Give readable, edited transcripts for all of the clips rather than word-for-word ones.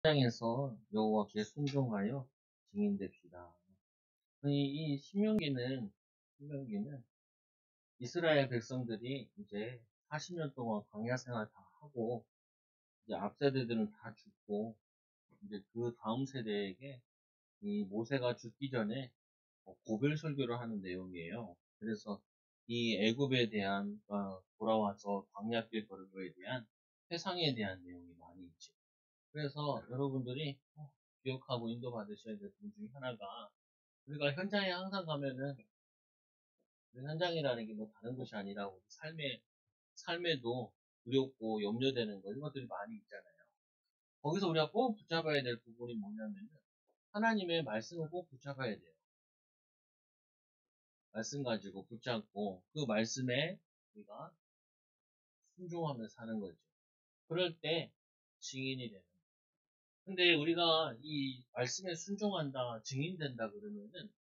땅에서 여호와께 순종하여 증인됩시다. 이 신명기는 이스라엘 백성들이 이제 40년 동안 광야 생활 다 하고 이제 앞 세대들은 다 죽고 이제 그 다음 세대에게 이 모세가 죽기 전에 고별 설교를 하는 내용이에요. 그래서 이 애굽에 대한 돌아와서 광야길 걸은 거에 대한 회상에 대한 내용이 많이 있죠. 그래서 여러분들이 기억하고 인도받으셔야 될 분 중에 하나가, 우리가 현장에 항상 가면은 그 현장이라는 게 뭐 다른 것이 아니라 우리 삶에도 두렵고 염려되는 거, 이런 것들이 많이 있잖아요. 거기서 우리가 꼭 붙잡아야 될 부분이 뭐냐면은 하나님의 말씀을 꼭 붙잡아야 돼요. 말씀 가지고 붙잡고 그 말씀에 우리가 순종하며 사는 거죠. 그럴 때 증인이 되는 거예요. 근데 우리가 이 말씀에 순종한다, 증인된다 그러면은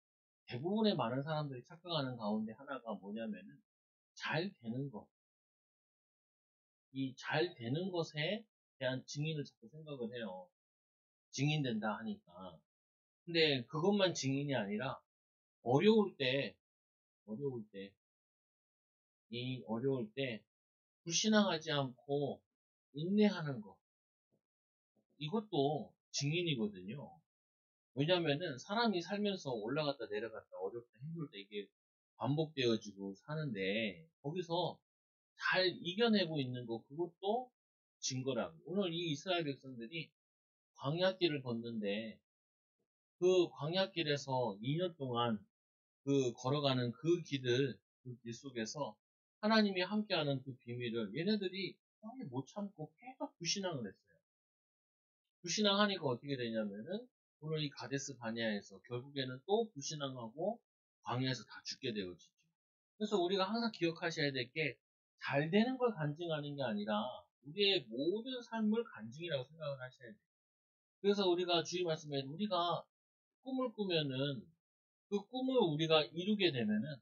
대부분의 많은 사람들이 착각하는 가운데 하나가 뭐냐면은 잘 되는 것. 이 잘 되는 것에 대한 증인을 자꾸 생각을 해요. 증인된다 하니까. 근데 그것만 증인이 아니라 어려울 때, 어려울 때, 어려울 때 불신앙하지 않고 인내하는 것. 이것도 증인이거든요. 왜냐면은 사람이 살면서 올라갔다 내려갔다 어렵다 힘들다 이게 반복되어지고 사는데 거기서 잘 이겨내고 있는 거, 그것도 증거라고. 오늘 이 이스라엘 백성들이 광야길을 걷는데 그 광야길에서 2년 동안 그 걸어가는 그 길 속에서 하나님이 함께하는 그 비밀을 얘네들이 못 참고 계속 불신앙을 했어요. 불신앙하니까 어떻게 되냐면은 오늘 이 가데스 바냐에서 결국에는 또 불신앙하고 광야에서 다 죽게 되어지죠. 그래서 우리가 항상 기억하셔야 될 게 잘 되는 걸 간증하는 게 아니라 우리의 모든 삶을 간증이라고 생각을 하셔야 돼요. 그래서 우리가 주의 말씀에 우리가 꿈을 꾸면은 그 꿈을 우리가 이루게 되면은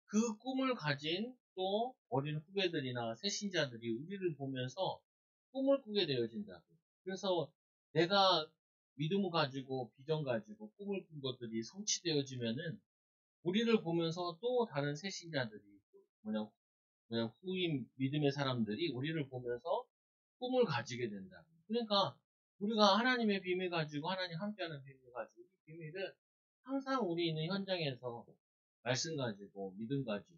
그 꿈을 가진 또 어린 후배들이나 새신자들이 우리를 보면서 꿈을 꾸게 되어진다고. 그래서 내가 믿음을 가지고 비전 가지고 꿈을 꾼 것들이 성취되어지면은 우리를 보면서 또 다른 새신자들이 뭐냐 후임 믿음의 사람들이 우리를 보면서 꿈을 가지게 된다. 그러니까 우리가 하나님의 비밀 가지고 하나님 함께하는 비밀 가지고 이 비밀은 항상 우리 있는 현장에서 말씀 가지고 믿음 가지고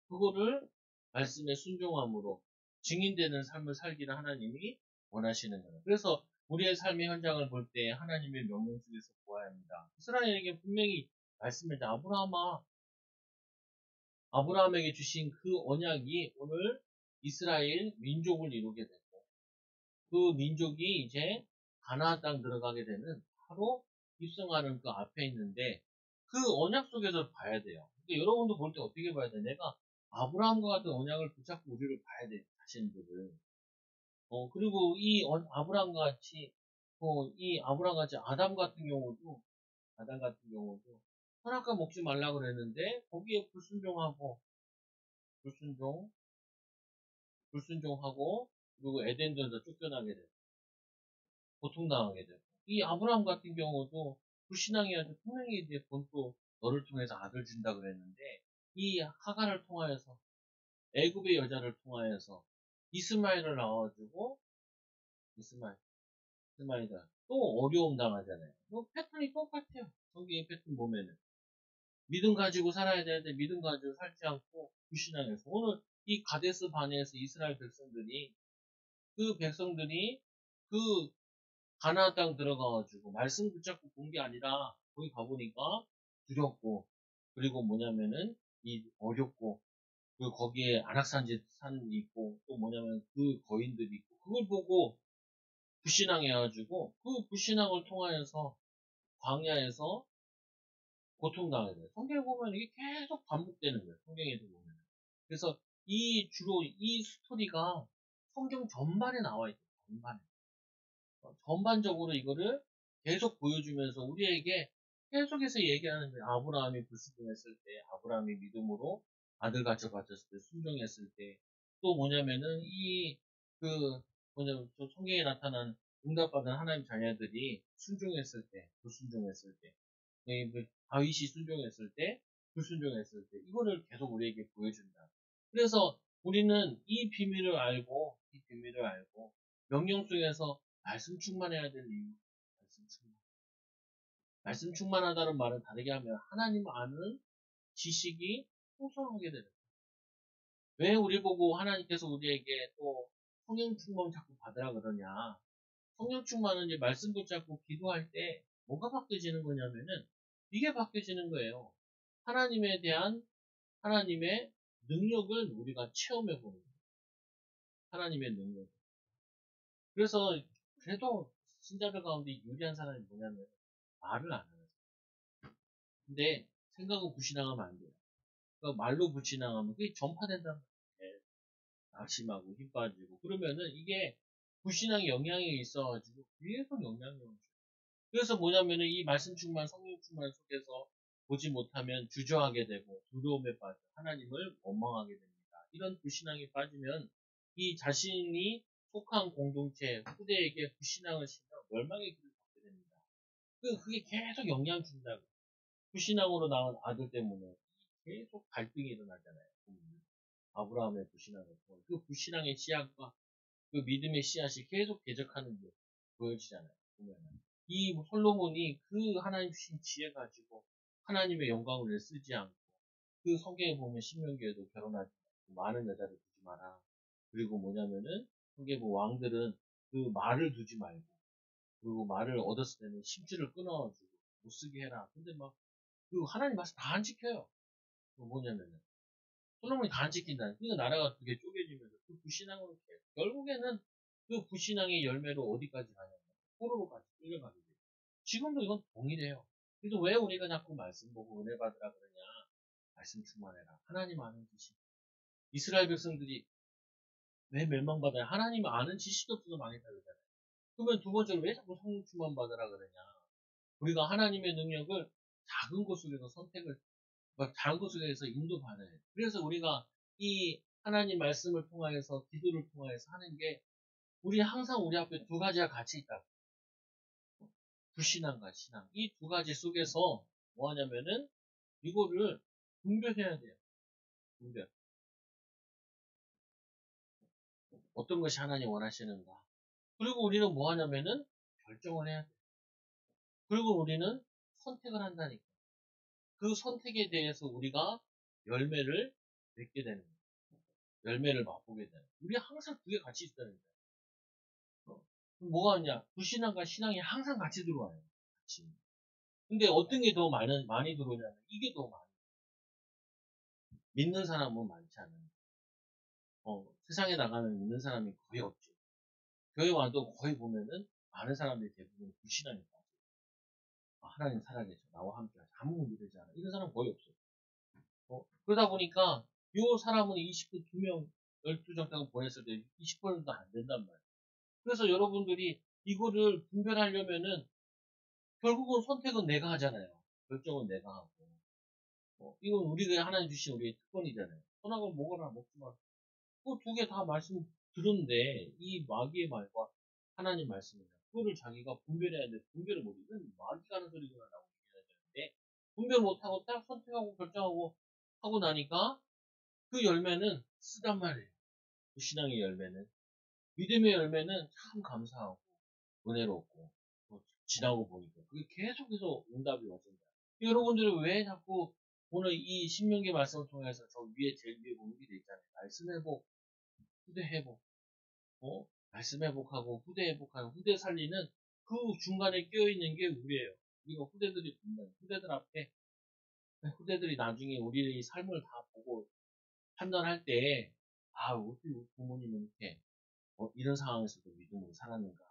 그거를 말씀에 순종함으로 증인되는 삶을 살기를 하나님이 원하시는 거예요. 그래서 우리의 삶의 현장을 볼 때 하나님의 명령 속에서 보아야 합니다. 이스라엘에게 분명히 말씀했죠. 아브라함에게 주신 그 언약이 오늘 이스라엘 민족을 이루게 됐고 그 민족이 이제 가나안 땅 들어가게 되는 바로 입성하는 그 앞에 있는데 그 언약 속에서 봐야 돼요. 그러니까 여러분도 볼 때 어떻게 봐야 돼? 내가 아브라함과 같은 언약을 붙잡고 우리를 봐야 돼, 자신들을. 그리고 이 아브라함 같이 아담 같은 경우도 선악과 먹지 말라 그랬는데 거기에 불순종, 불순종하고 그리고 에덴전에서 쫓겨나게 되고 고통당하게 되고 이 아브라함 같은 경우도 불신앙이 아주 분명히 이제 본또 너를 통해서 아들 준다 그랬는데 이 하간을 통하여서 애굽의 여자를 통하여서 이스마엘을 낳아주고 이스마엘 이스마엘이다 또 어려움 당하잖아요. 뭐 패턴이 똑같아요. 성경의 패턴 보면은 믿음 가지고 살아야 되는데 믿음 가지고 살지 않고 불신앙해서 오늘 이 가데스 바네에서 이스라엘 백성들이 그 가나안 땅 들어가가지고 말씀 붙잡고 본 게 아니라 거기 가보니까 두렵고 그리고 뭐냐면은 이 어렵고 그 거기에 안악산지 산이 있고 또 뭐냐면 그 거인들이 있고 그걸 보고 불신앙해가지고 그 불신앙을 통하여서 광야에서 고통당하게 돼요. 성경에 보면 이게 계속 반복되는 거예요. 성경에도 보면. 그래서 주로 이 스토리가 성경 전반에 나와 있어요. 전반에. 전반적으로 이거를 계속 보여주면서 우리에게 계속해서 얘기하는 거예요. 아브라함이 불순종했을 때, 아브라함이 믿음으로 아들 가져가졌을 때, 순종했을 때, 또 뭐냐면은 저 성경에 나타난 응답받은 하나님 자녀들이 순종했을 때, 불순종했을 때, 다윗이 순종했을 때, 불순종했을 때, 이거를 계속 우리에게 보여준다. 그래서 우리는 이 비밀을 알고, 명령 속에서 말씀 충만해야 될 이유, 말씀 충만. 말씀 충만하다는 말은 다르게 하면 하나님 아는 지식이 풍성하게 되는. 왜 우리 보고 하나님께서 우리에게 또 성령 충만 자꾸 받으라 그러냐? 성령 충만은 이제 말씀 붙잡고 기도할 때 뭐가 바뀌어지는 거냐면은 이게 바뀌어지는 거예요. 하나님에 대한 하나님의 능력을 우리가 체험해 보는 거예요. 하나님의 능력. 그래서 그래도 신자들 가운데 유리한 사람이 뭐냐면 말을 안 하는 사람. 근데 생각은 불신앙하면 안 돼요. 그러니까 말로 불신앙하면 그게 전파된다는 거예요. 낙심하고 힘 빠지고 그러면은 이게 불신앙의 영향이 있어가지고 계속 영향이 오죠. 그래서 뭐냐면은 이 말씀 충만, 성령 충만 속에서 보지 못하면 주저하게 되고 두려움에 빠져 하나님을 원망하게 됩니다. 이런 불신앙에 빠지면 이 자신이 속한 공동체, 후대에게 불신앙을 심어 멸망의 길을 걷게 됩니다. 그게 계속 영향 준다고. 불신앙으로 낳은 아들 때문에 계속 갈등이 일어나잖아요. 아브라함의 불신앙을 통해 그 불신앙의 씨앗과 그 믿음의 씨앗이 계속 대적하는 게 보여지잖아요. 보면은. 이 솔로몬이 그 하나님 주신 지혜 가지고 하나님의 영광을 쓰지 않고 그 성경에 보면 신명기에도 결혼하지 말고 많은 여자를 두지 마라. 그리고 뭐냐면은 성경에 보면 왕들은 그 말을 두지 말고 그리고 말을 얻었을 때는 심지를 끊어주고 못 쓰게 해라. 근데 막 그 하나님 말씀 다 안 지켜요. 뭐냐면은 솔로몬이 다 안 지킨다. 그 나라가 두 개 쪼개지면서 그 불신앙으로 결국에는 그 불신앙의 열매로 어디까지 가냐면 포로로까지 끌려가게 돼요. 지금도 이건 동일해요. 그래서 왜 우리가 자꾸 말씀 보고 은혜 받으라 그러냐? 말씀 충만해라. 하나님 아는 지식. 이스라엘 백성들이 왜 멸망받아요? 하나님 아는 지식이 없어서 망했다 그러잖아요. 그러면 두 번째로 왜 자꾸 성령 충만 받으라 그러냐? 우리가 하나님의 능력을 작은 것 속에서 선택을 작은 것 속에서 인도받아야 돼요. 그래서 우리가 이 하나님 말씀을 통하여서 기도를 통하여서 하는 게 우리 항상 우리 앞에 두 가지가 같이 있다. 불신앙과 신앙. 이 두 가지 속에서 뭐 하냐면은 이거를 분별해야 돼요. 분별. 어떤 것이 하나님 원하시는가. 그리고 우리는 뭐 하냐면은 결정을 해야 돼요. 그리고 우리는 선택을 한다니까. 그 선택에 대해서 우리가 열매를 맺게 되는 거예요. 열매를 맛보게 되는 거예요. 우리 항상 그게 같이 있다는 거예요. 뭐가 있냐? 불신앙과 신앙이 항상 같이 들어와요. 같이. 근데 어떤 게 더 많이 들어오냐면 이게 더 많이. 믿는 사람은 많지 않아요. 세상에 나가면 믿는 사람이 거의 없죠. 교회 와도 거의 보면은 많은 사람들이 대부분 불신앙이 빠져요. 하나님 살아계셔. 나와 함께 하시. 아무 문제 되지 않아. 이런 사람 거의 없어요. 그러다 보니까 요 사람은 20분 2명 12정당을 보냈을 때 20%도 안 된단 말이에요. 그래서 여러분들이 이거를 분별하려면은 결국은 선택은 내가 하잖아요. 결정은 내가 하고. 이건 우리가 하나님 주신 우리의 특권이잖아요. 선악을 먹어라, 먹지 마. 그 두 개 다 말씀 들었는데, 이 마귀의 말과 하나님 말씀이냐. 그거를 자기가 분별해야 돼. 분별을 못해. 이건 마귀가 하는 소리구나, 라고 얘기해야 되는데, 분별 못하고 딱 선택하고 결정하고 하고 나니까 그 열매는 쓰단 말이에요. 그 신앙의 열매는. 믿음의 열매는 참 감사하고, 은혜롭고, 지나고 보니까. 그게 계속해서 응답이 와진다. 여러분들이 왜 자꾸 오늘 이 신명기 말씀을 통해서 저 위에 제일 위에 보게 돼 있잖아요. 말씀 회복, 후대 회복, 말씀 회복하고 후대 회복하고 후대 살리는 그 중간에 끼어 있는 게 우리예요. 우리가 후대들이 보면 후대들 앞에 후대들이 나중에 우리의 삶을 다 보고 판단할 때 어떻게 우리 부모님은 이렇게 이런 상황에서도 믿음으로 살았는가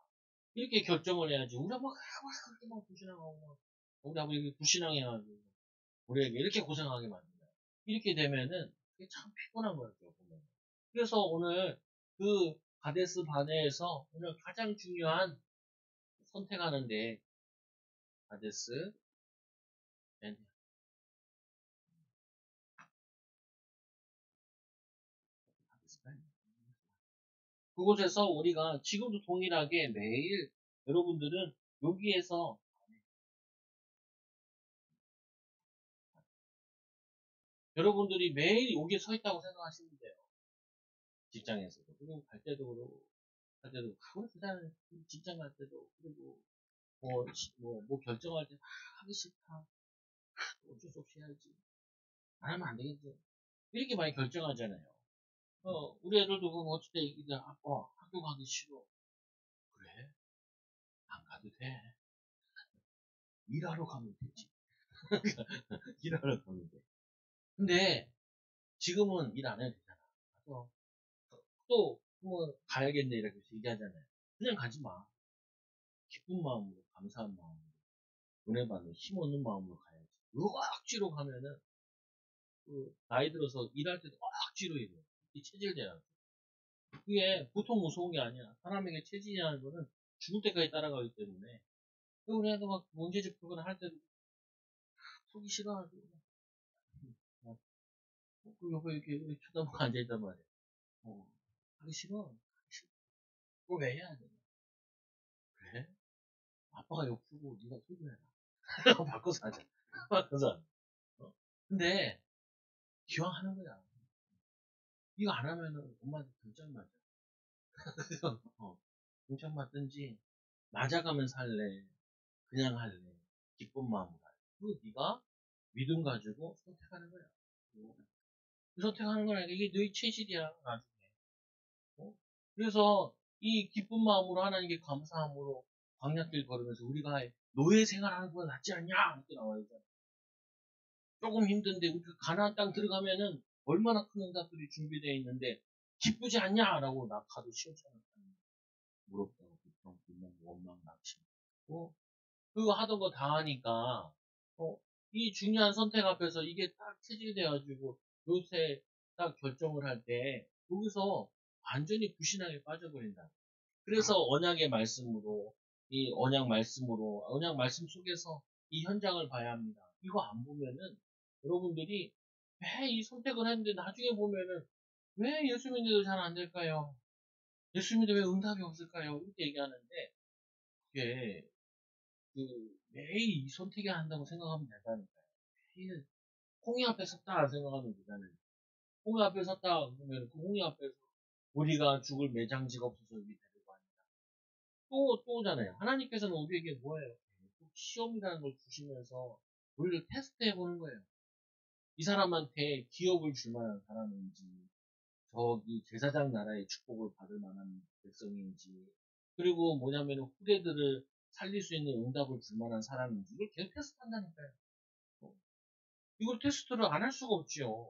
이렇게 결정을 해야지. 우리가 그렇게 막 불신앙하고 우리 아버지 불신앙해가지고 우리에게 이렇게 고생하게 만든다. 이렇게 되면은 이게 참 피곤한 거죠, 보면. 그래서 오늘 그 가데스 바네에서 오늘 가장 중요한 선택하는데 가데스 바네 그곳에서 우리가 지금도 동일하게 매일 여러분들은 여기에서 여러분들이 매일 여기에 서 있다고 생각하시면 돼요. 직장에서도. 그리고 갈 때도 그러고, 갈 때도, 그걸 그냥 직장 갈 때도, 그리고 뭐 결정할 때, 하기 싫다. 어쩔 수 없이 해야지. 안 하면 안 되겠죠. 이렇게 많이 결정하잖아요. 우리 애들도 그거 어쩔 때 이제, 학교 가기 싫어. 그래? 안 가도 돼. 일하러 가면 되지. 일하러 가면 돼. 근데, 지금은 일 안 해도 되잖아. 가서, 뭐, 가야겠네, 이렇게 얘기하잖아요. 그냥 가지 마. 기쁜 마음으로, 감사한 마음으로, 은혜 받는 힘 얻는 마음으로 가야지. 억지로 가면은, 나이 들어서 일할 때도 억지로 일해요. 이 체질돼요. 그게 보통 무서운 게 아니야. 사람에게 체질이라는 거는 죽을 때까지 따라가기 때문에. 우리 애도 막 문제집 풀거나 할 때도 풀기 싫어가지고. 어, 그 옆에 이렇게 쳐다보고 앉아있단 말이야. 하기 싫어. 하기 싫어. 그걸 왜 해야 돼? 그래? 아빠가 욕 풀고 네가 소리해라. 바꿔서 하자. 바꿔서. 어. 근데 기왕 하는 거야. 이거 안 하면은 엄마한테 등짝 맞아. 그래서 등짝 맞든지 맞아가면서 할래. 그냥 할래. 기쁜 마음으로 할래. 그거 네가 믿음 가지고 선택하는 거야. 선택하는 거야. 이게 너의 체질이야. 나중에. 어? 그래서 이 기쁜 마음으로 하나님께 감사함으로 광야길 걸으면서 우리가 노예 생활하는 것보다 낫지 않냐? 이렇게 나와요. 조금 힘든데 우리가 가나안 땅 들어가면은 얼마나 큰 응답들이 준비되어 있는데 기쁘지 않냐라고 나 가도 시원찮은 무럽다고 불평, 불만, 원망, 낙심. 그거 하던 거 다 하니까 이 중요한 선택 앞에서 이게 딱 체질돼가지고 요새 딱 결정을 할 때 여기서 완전히 불신앙에 빠져버린다. 그래서 언약의 말씀으로 이 언약 말씀 속에서 이 현장을 봐야 합니다. 이거 안 보면은 여러분들이 왜 이 선택을 했는데 나중에 보면은 왜 예수 믿는데도 잘 안 될까요? 예수 믿는데 왜 응답이 없을까요? 이렇게 얘기하는데 그게 매일 이 선택을 한다고 생각하면 된다니까요. 매일 홍해 앞에 섰다 생각하면 되잖아요. 홍해 앞에 섰다 그러면 그 홍해 앞에서 우리가 죽을 매장지가 없어서 여기 데리고 왔다. 또 오잖아요. 하나님께서는 우리에게 뭐예요? 시험이라는 걸 주시면서 우리를 테스트해 보는 거예요. 이 사람한테 기업을 줄 만한 사람인지, 저기 제사장 나라의 축복을 받을 만한 백성인지, 그리고 뭐냐면 후대들을 살릴 수 있는 응답을 줄 만한 사람인지, 이걸 계속 테스트한다니까요. 어, 이걸 테스트를 안 할 수가 없지요.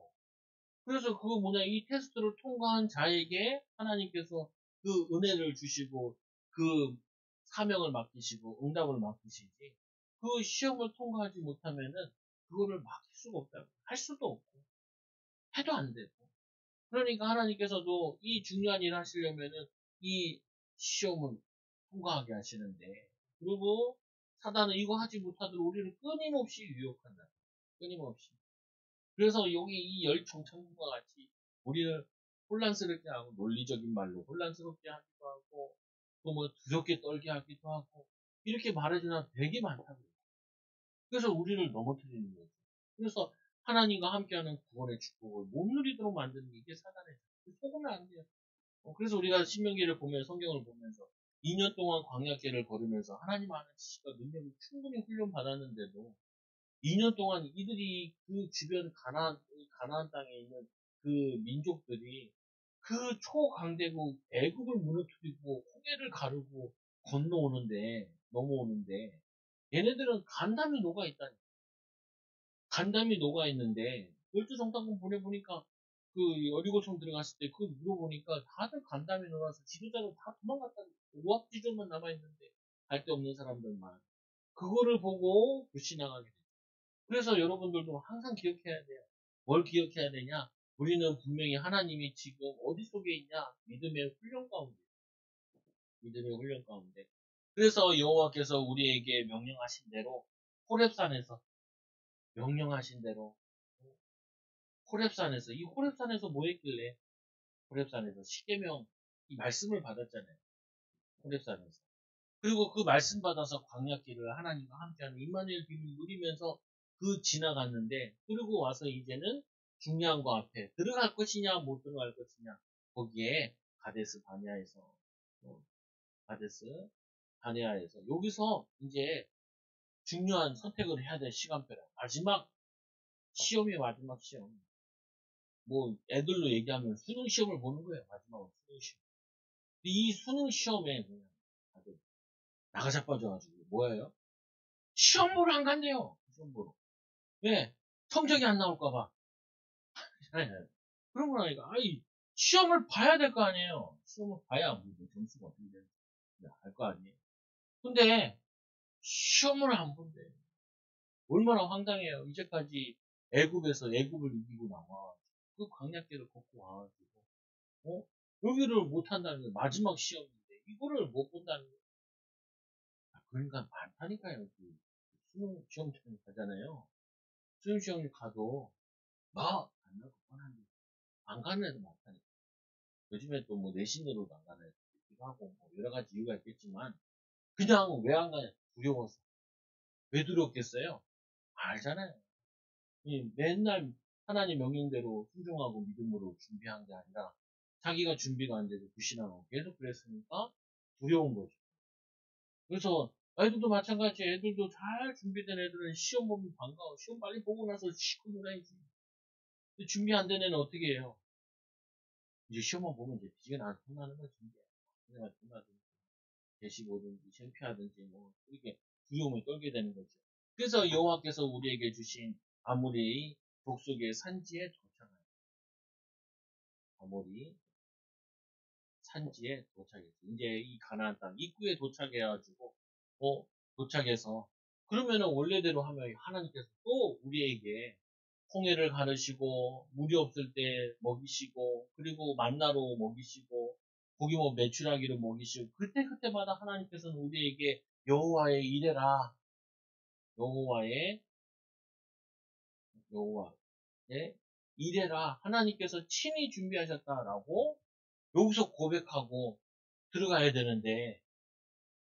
그래서 그거 뭐냐, 이 테스트를 통과한 자에게 하나님께서 그 은혜를 주시고, 그 사명을 맡기시고, 응답을 맡기시지. 그 시험을 통과하지 못하면은, 그거를 맡길 수가 없다고. 할 수도 없고, 해도 안 되고. 그러니까 하나님께서도 이 중요한 일을 하시려면은, 이 시험을 통과하게 하시는데, 그리고 사단은 이거 하지 못하도록 우리를 끊임없이 유혹한다. 끊임없이. 그래서 여기 이 열정천국과 같이 우리를 혼란스럽게 하고 논리적인 말로 혼란스럽게 하기도 하고 또 뭐 두렵게 떨게 하기도 하고 이렇게 말해주는 되게 많다고요. 그래서 우리를 넘어뜨리는 거죠. 그래서 하나님과 함께하는 구원의 축복을 못 누리도록 만드는 게 이게 사단의 속으면 안 돼요. 그래서 우리가 신명기를 보면 성경을 보면서 2년 동안 광야길을 걸으면서 하나님 아는 지식과 능력을 충분히 훈련 받았는데도 2년 동안 이들이 그 주변 가나안 땅에 있는 그 민족들이 그 초강대국 애국을 무너뜨리고 홍해를 가르고 넘어오는데 얘네들은 간담이 녹아 있다니. 간담이 녹아 있는데 열두 정탐꾼 보내보니까 그 여리고성 들어갔을 때 그거 물어보니까 다들 간담이 녹아서 지도자로 다 도망갔다는 오합지졸만 남아있는데 갈 데 없는 사람들만 그거를 보고 불신앙하게 됐어요. 그래서 여러분들도 항상 기억해야 돼요. 뭘 기억해야 되냐? 우리는 분명히 하나님이 지금 어디 속에 있냐? 믿음의 훈련 가운데. 믿음의 훈련 가운데. 그래서 여호와께서 우리에게 명령하신 대로 호렙산에서 명령하신 대로 호렙산에서 이 호렙산에서 뭐 했길래 호렙산에서 십계명 이 말씀을 받았잖아요. 호렙산에서 그리고 그 말씀 받아서 광야길을 하나님과 함께하는 임마누엘 비밀 누리면서 그 지나갔는데, 그리고 와서 이제는 중요한 거 앞에 들어갈 것이냐 못 들어갈 것이냐, 거기에 가데스 바네아에서, 가데스 바네아에서 여기서 이제 중요한 선택을 해야 될 시간표라. 마지막 시험이 마지막 시험. 뭐 애들로 얘기하면 수능 시험을 보는 거예요. 마지막으로 수능 시험. 이 수능 시험에 그냥 다들 나가 자빠져가지고 뭐예요? 시험 보러 안 간대요. 시험 보러. 왜? 성적이 안 나올까봐. 그런 거라니까. 아이, 시험을 봐야 될 거 아니에요. 시험을 봐야 뭐 점수가 어떻게 되는지 알 거 아니에요. 근데 시험을 안 본대. 얼마나 황당해요. 이제까지 애굽에서 애굽을 이기고 나와. 그 광야길을 걷고 와가지고, 어? 여기를 못 한다는 게 마지막 시험인데, 이거를 못 본다는 게. 그러니까 많다니까요. 그 수능 시험장 가잖아요. 수능 시험을 가도, 안 나고 뻔한데, 안 가는 애도 많다니까. 요즘에 또 뭐 내신으로도 안 가는 애도 있기도 하고, 뭐 여러 가지 이유가 있겠지만, 그냥 왜 안 가냐? 두려워서. 왜 두렵겠어요? 알잖아요. 맨날 하나님 명령대로 순종하고 믿음으로 준비한 게 아니라 자기가 준비가 안 되고 불신하고 계속 그랬으니까 두려운 거죠. 그래서 애들도 마찬가지. 애들도 잘 준비된 애들은 시험 보면 반가워. 시험 빨리 보고 나서 시고 놀아야지. 근데 준비 안 된 애는 어떻게 해요? 이제 시험만 보면 이제 비가 나한테 혼나는 거지. 내가 혼나든지 대시보든지 창피하든지 뭐 이렇게 두려움을 떨게 되는 거죠. 그래서 여호와께서 우리에게 주신 아모리 족속의 산지에 도착하여 아모리 산지에 도착했어. 이제 이 가나안 땅 입구에 도착해가지고 도착해서 그러면은 원래대로 하면 하나님께서 또 우리에게 홍해를 가르시고 물이 없을 때 먹이시고 그리고 만나로 먹이시고 고기 뭐 메추라기로 먹이시고 그때마다 하나님께서는 우리에게 여호와의 이래라 여호와의 여호와의 이래라 하나님께서 친히 준비하셨다라고 여기서 고백하고 들어가야 되는데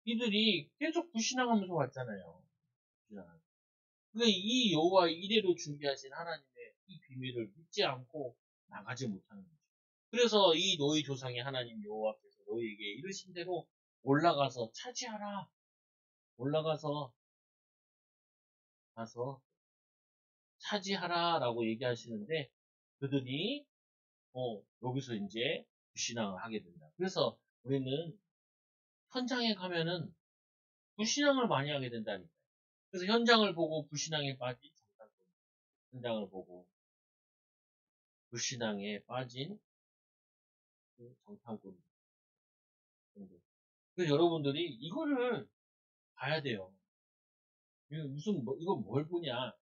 이들이 계속 불신앙하면서 왔잖아요. 그러니까 이 여호와의 이래로 준비하신 하나님의 이 비밀을 믿지 않고 나가지 못하는 거죠. 그래서 이 너희 조상의 하나님 여호와께서 너희에게 이르신 대로 올라가서 차지하라. 올라가서 가서 차지하라라고 얘기하시는데 그들이 여기서 이제 불신앙을 하게 된다. 그래서 우리는 현장에 가면은 불신앙을 많이 하게 된다니까요. 그래서 현장을 보고 불신앙에 빠진 정탐꾼, 현장을 보고 불신앙에 빠진 그 정탐꾼 정도. 그래서 여러분들이 이거를 봐야 돼요. 이거 이거 뭘 보냐?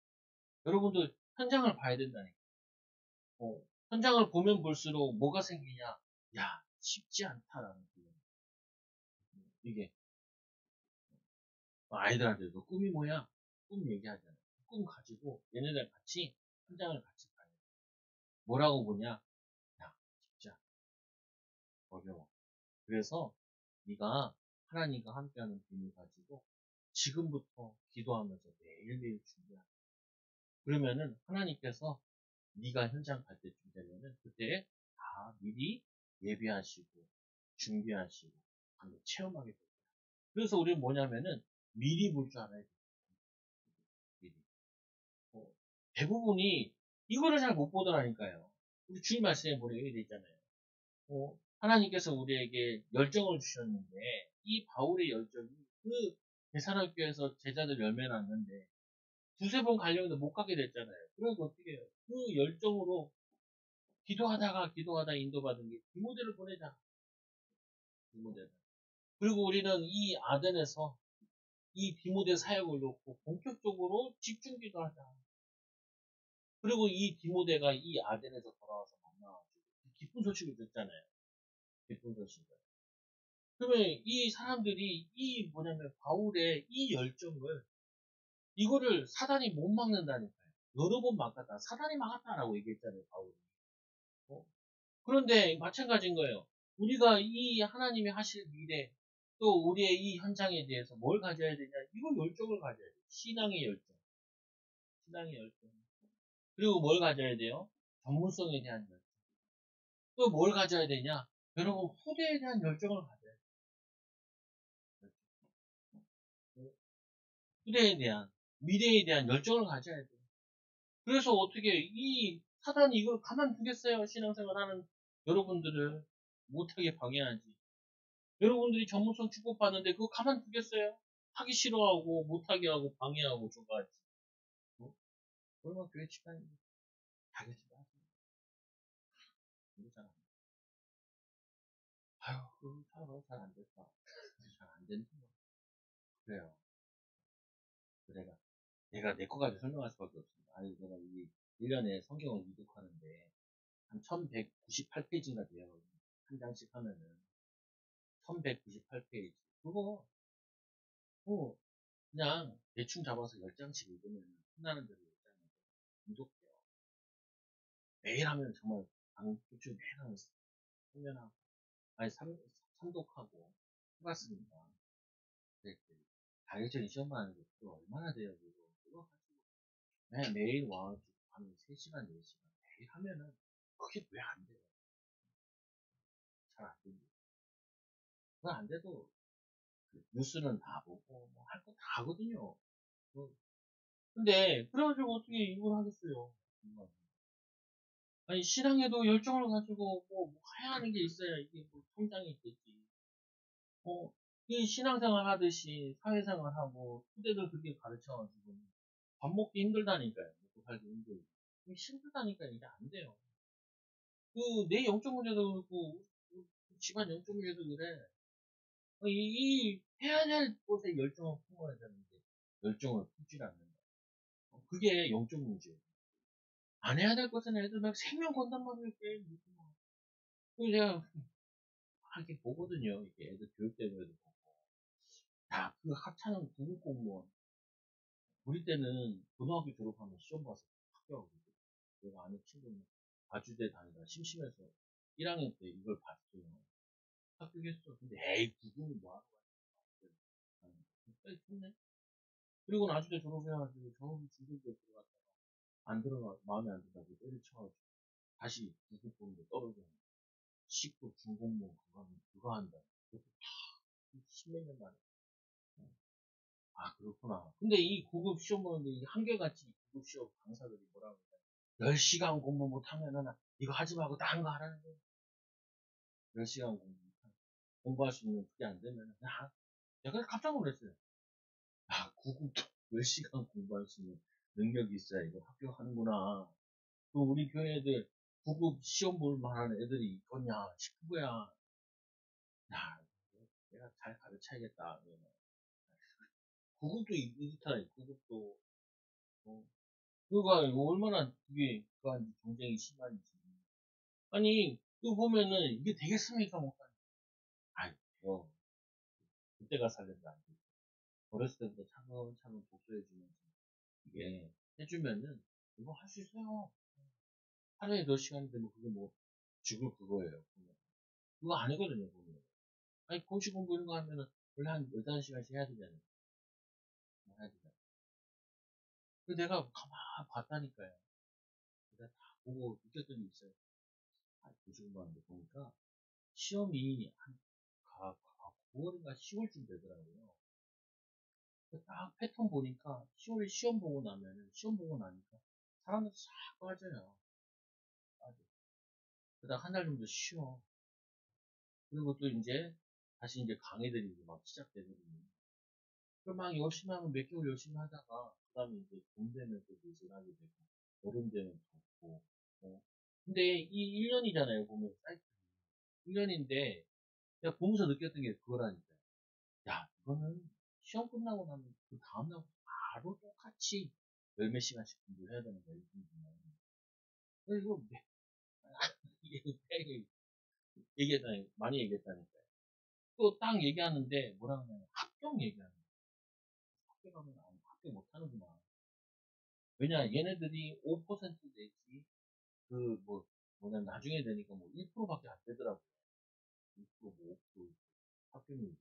여러분들 현장을 봐야 된다니까. 현장을 보면 볼수록 뭐가 생기냐? 야, 쉽지 않다라는 거. 이게 아이들한테도 꿈이 뭐야? 꿈 얘기하잖아요. 꿈 가지고 얘네들 같이 현장을 같이 봐요. 뭐라고 보냐? 야, 쉽지 않아. 어려워. 그래서 네가 하나님과 함께하는 비밀 가지고 지금부터 기도하면서 매일매일 준비하라. 그러면은 하나님께서 네가 현장 갈 때쯤 되면은 그때 다 미리 예비하시고 준비하시고 한번 체험하게 돼요. 그래서 우리는 뭐냐면은 미리 볼 줄 알아야 돼요. 미리. 대부분이 이거를 잘 못 보더라니까요. 우리 주일 말씀에 보내게 되잖아요. 하나님께서 우리에게 열정을 주셨는데 이 바울의 열정이 그 대사로교에서 제자들 열매 났는데 두세 번 가려는데 못 가게 됐잖아요. 그러니까 어떻게 해요? 그 열정으로 기도하다 인도받은 게 디모데를 보내자. 디모데를. 그리고 우리는 이 아덴에서 이 디모데 사역을 놓고 본격적으로 집중 기도하자. 그리고 이 디모데가 이 아덴에서 돌아와서 만나가지고 기쁜 소식을 듣잖아요. 기쁜 소식을. 그러면 이 사람들이 이 뭐냐면 바울의 이 열정을 이거를 사단이 못 막는다니까요. 여러 번 막았다. 사단이 막았다라고 얘기했잖아요. 바울이. 그런데 마찬가지인 거예요. 우리가 이 하나님이 하실 일에 또 우리의 이 현장에 대해서 뭘 가져야 되냐? 이거 열정을 가져야 돼. 신앙의 열정. 신앙의 열정. 그리고 뭘 가져야 돼요? 전문성에 대한 열정. 또 뭘 가져야 되냐? 여러분, 후대에 대한 열정을 가져야 돼요. 후대에 대한, 미래에 대한 열정을 가져야 돼요. 그래서 어떻게, 이 사단이 이걸 가만두겠어요? 신앙생활 하는 여러분들을 못하게 방해하지. 여러분들이 전문성 축복받는데 그거 가만두겠어요? 하기 싫어하고, 못하게 하고, 방해하고, 저거하지. 뭐? 얼마나 교회 집단인데. 자기 집 하세요. 잘안 돼. 아유, 그거 잘안 됐다. 잘 안 된다. 그래요. 내가 내 거 가지고 설명할 수밖에 없습니다. 아니, 내가 이 1년에 성경을 이독하는데, 한 1198페이지인가 돼요. 한 장씩 하면은. 1198페이지. 그거, 뭐, 그냥 대충 잡아서 10장씩 읽으면 끝나는 대로 10장을 이독해요. 매일 하면 정말, 방주주 매일 하면 3년하고, 아니, 독하고 해봤습니다. 네, 자격증 시험만 하는 게 그거 얼마나 돼요, 그거 가지고. 매일 와가지고 한 3시간, 4시간 매일 하면은 그게 왜 안 돼요? 잘 안 됩니다. 그거 안 돼도 그 뉴스는 다 보고 뭐 할 거 다 하거든요. 뭐, 근데 그래가지고 어떻게 이걸 하겠어요? 정말. 아니 신앙에도 열정을 가지고 뭐 해야 하는 게 있어야 이게 뭐 성장이 있겠지. 이 신앙생활 하듯이 사회생활 하고 후대들 그렇게 가르쳐가지고 밥 먹기 힘들다니까요. 먹고 살기 힘들고. 힘들다니까 이게 안 돼요. 내 영적 문제도 그렇고 집안 영적 문제도 그래. 해야 될 곳에 열정을 품어야 되는데 열정을 품질 않는다. 그게 영적 문제예요. 안 해야 될 것은 애들 막 생명 건단 말이에요. 그래서 제가 하게 보거든요. 이게 애들 교육되는 애들 보고. 야, 그 하찮은 구급 공무원. 우리 때는 고등학교 졸업하면 시험 봐서 합격하거든요. 내가 아는 친구는 아주대 다니다 심심해서 1학년 때 이걸 봤어요. 합격했어. 근데 에이, 구급은 뭐하러 가냐. 빨리 좋네. 그리고 나중에 졸업해가지고 저는 중국에 들어갔다가 안 들어가 마음에 안 든다고 때려쳐가지고 다시 구급 보는데 떨어져. 19 중공무 그거 한다. 그것도 십몇 년 만에. 아 그렇구나. 근데 이 구급 시험 보는데 이 한결같이 구급 시험 강사들이 뭐라고 그래? 10시간 공부 못하면은 이거 하지 말고 딴 거 하라는 거야. 10시간 공부할 수 있는 그게 안 되면은 내가 깜짝 놀랐어요. 구급도 10시간 공부할 수 있는 능력이 있어야 이거 합격하는구나. 또 우리 교회 애들 구급 시험 볼 만한 애들이 있겠냐 싶은 거야. 야, 내가 잘 가르쳐야겠다. 구급도 이렇다, 구급도. 그거가 얼마나 그게, 그한 경쟁이 심한지. 아니, 그 보면은 이게 되겠습니까? 못하니. 아이, 그때가 살려도 안 돼. 어렸을 때부터 차근차근 독서해주면서 이게 해주면은 이거 할 수 있어요. 하루에 몇 시간인데 뭐 그게 뭐 죽을 그거예요. 그거 아니거든요, 보면. 아니, 공시 공부 이런 거 하면은 원래 한 15시간씩 해야 되잖아요. 해야 되잖아요. 그 내가 가만 봤다니까요. 내가 다 보고 느꼈던 게 있어요. 공시 공부하는데 보니까 시험이 한 9월인가 10월쯤 되더라고요. 딱 패턴 보니까 10월에 시험 보고 나면은 시험 보고 나니까 사람들 싹 빠져요. 빠져. 그러다 한 달 정도 쉬어. 그리고 또 이제 다시 이제 강의들이 이제 막 시작되거든요. 그럼 막 열심히 하면 몇 개월 열심히 하다가 그 다음에 이제 봄 되면 또 느슨하게 되고 여름 되면 덥고 근데 이 1년이잖아요 보면 사이클 1년인데 내가 보면서 느꼈던 게 그거라니까요. 야 이거는 시험 끝나고 나면 그 다음날 바로 똑같이 열 몇 시간씩 공부해야 되는 거예요. 그래서 이거 얘기했다니 많이 얘기했다니까요. 또 딱 얘기하는데 뭐라 그러냐면 합격 얘기하는 거예요. 합격하면 합격 못하는구나. 왜냐 얘네들이 5% 내지 나중에 되니까 뭐 1%밖에 안 되더라고요. 1%, 뭐 5% 합격률이.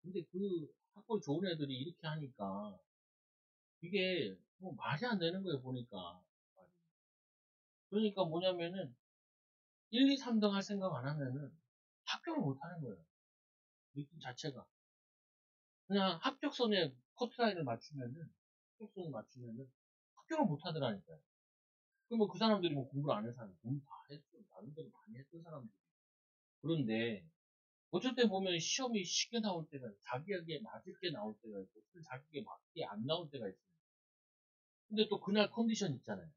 근데 그 학벌 좋은 애들이 이렇게 하니까 이게 뭐 말이 안 되는 거예요, 보니까. 그러니까 뭐냐면은 1, 2, 3등 할 생각 안 하면은 합격을 못 하는 거예요. 느낌 자체가. 그냥 합격선에 커트라인을 맞추면은, 합격선을 맞추면은 합격을 못 하더라니까요. 그러면 그 사람들이 뭐 공부를 안 한 사람이 공부 다 했어. 나름대로 많이 했던 사람들이. 그런데 어쩔 때 보면 시험이 쉽게 나올 때가 있고, 자기에게 맞을 게 나올 때가 있고, 또 자기에게 맞게 안 나올 때가 있어요. 근데 또 그날 컨디션 있잖아요.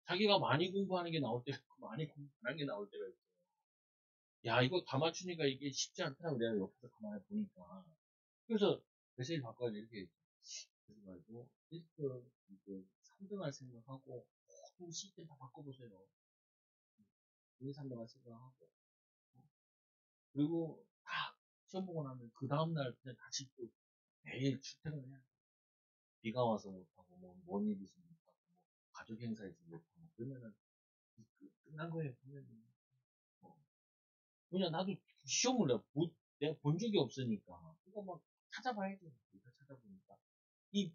자기가 많이 공부하는 게 나올 때가 있고, 많이 공부 안 하는 게 나올 때가 있어요. 야, 이거 다 맞추니까 이게 쉽지 않더라고, 내가 옆에서 가만히 보니까. 그래서 메시지 바꿔야 돼, 이렇게. 그래서 말고, 1등, 2등, 3등 할 생각하고, 모든 시스템 다 바꿔보세요. 1, 3등 할 생각하고. 그리고 다 시험 보고 나면 그 다음날 그냥 다시 또 매일 출퇴근을 해야 돼. 비가 와서 못하고, 뭐, 뭔 일이 있으면 못하고, 뭐, 가족 행사에서 못하고, 그러면은 끝난 거예요, 보면은. 어. 그냥 나도 시험을 내가 본 적이 없으니까. 그거 막 찾아봐야죠. 내가 찾아보니까.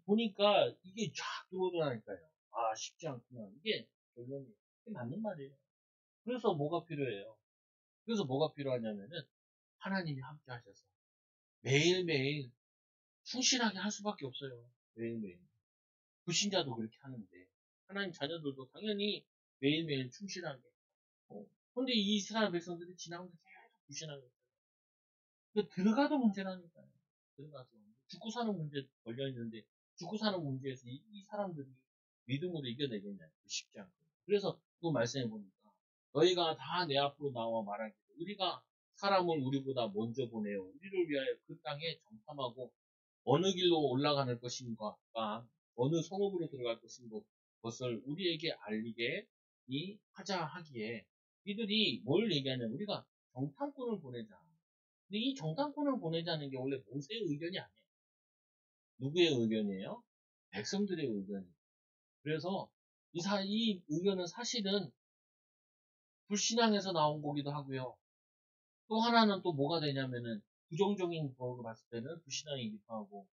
보니까 이게 쫙 들어오더라니까요. 아, 쉽지 않구나. 이게 결론이. 이게 맞는 말이에요. 그래서 뭐가 필요해요? 그래서 뭐가 필요하냐면은, 하나님이 함께 하셔서 매일매일 충실하게 할 수밖에 없어요. 매일매일. 불신자도 그렇게 하는데, 하나님 자녀들도 당연히 매일매일 충실하게. 근데 이 이스라엘 백성들이 지나면서 계속 불신하게 했어요. 그 들어가도 문제라니까요. 들어가서. 죽고 사는 문제 걸려있는데, 죽고 사는 문제에서 이 사람들이 믿음으로 이겨내겠냐. 쉽지 않고. 그래서 또 말씀해 보니까, 너희가 다 내 앞으로 나와 말하기를, 우리가 사람을 우리보다 먼저 보내요. 우리를 위하여 그 땅에 정탐하고, 어느 길로 올라가는 것인가, 어느 성읍으로 들어갈 것인 것을 우리에게 알리게 하자 하기에, 이들이 뭘 얘기하냐면, 우리가 정탐꾼을 보내자. 근데 이 정탐꾼을 보내자는 게 원래 모세의 의견이 아니에요. 누구의 의견이에요? 백성들의 의견이에요. 그래서 이 의견은 사실은 불신앙에서 나온 거기도 하고요. 또 하나는 또 뭐가 되냐면은, 부정적인 거로 봤을 때는 불신앙이기도 하고,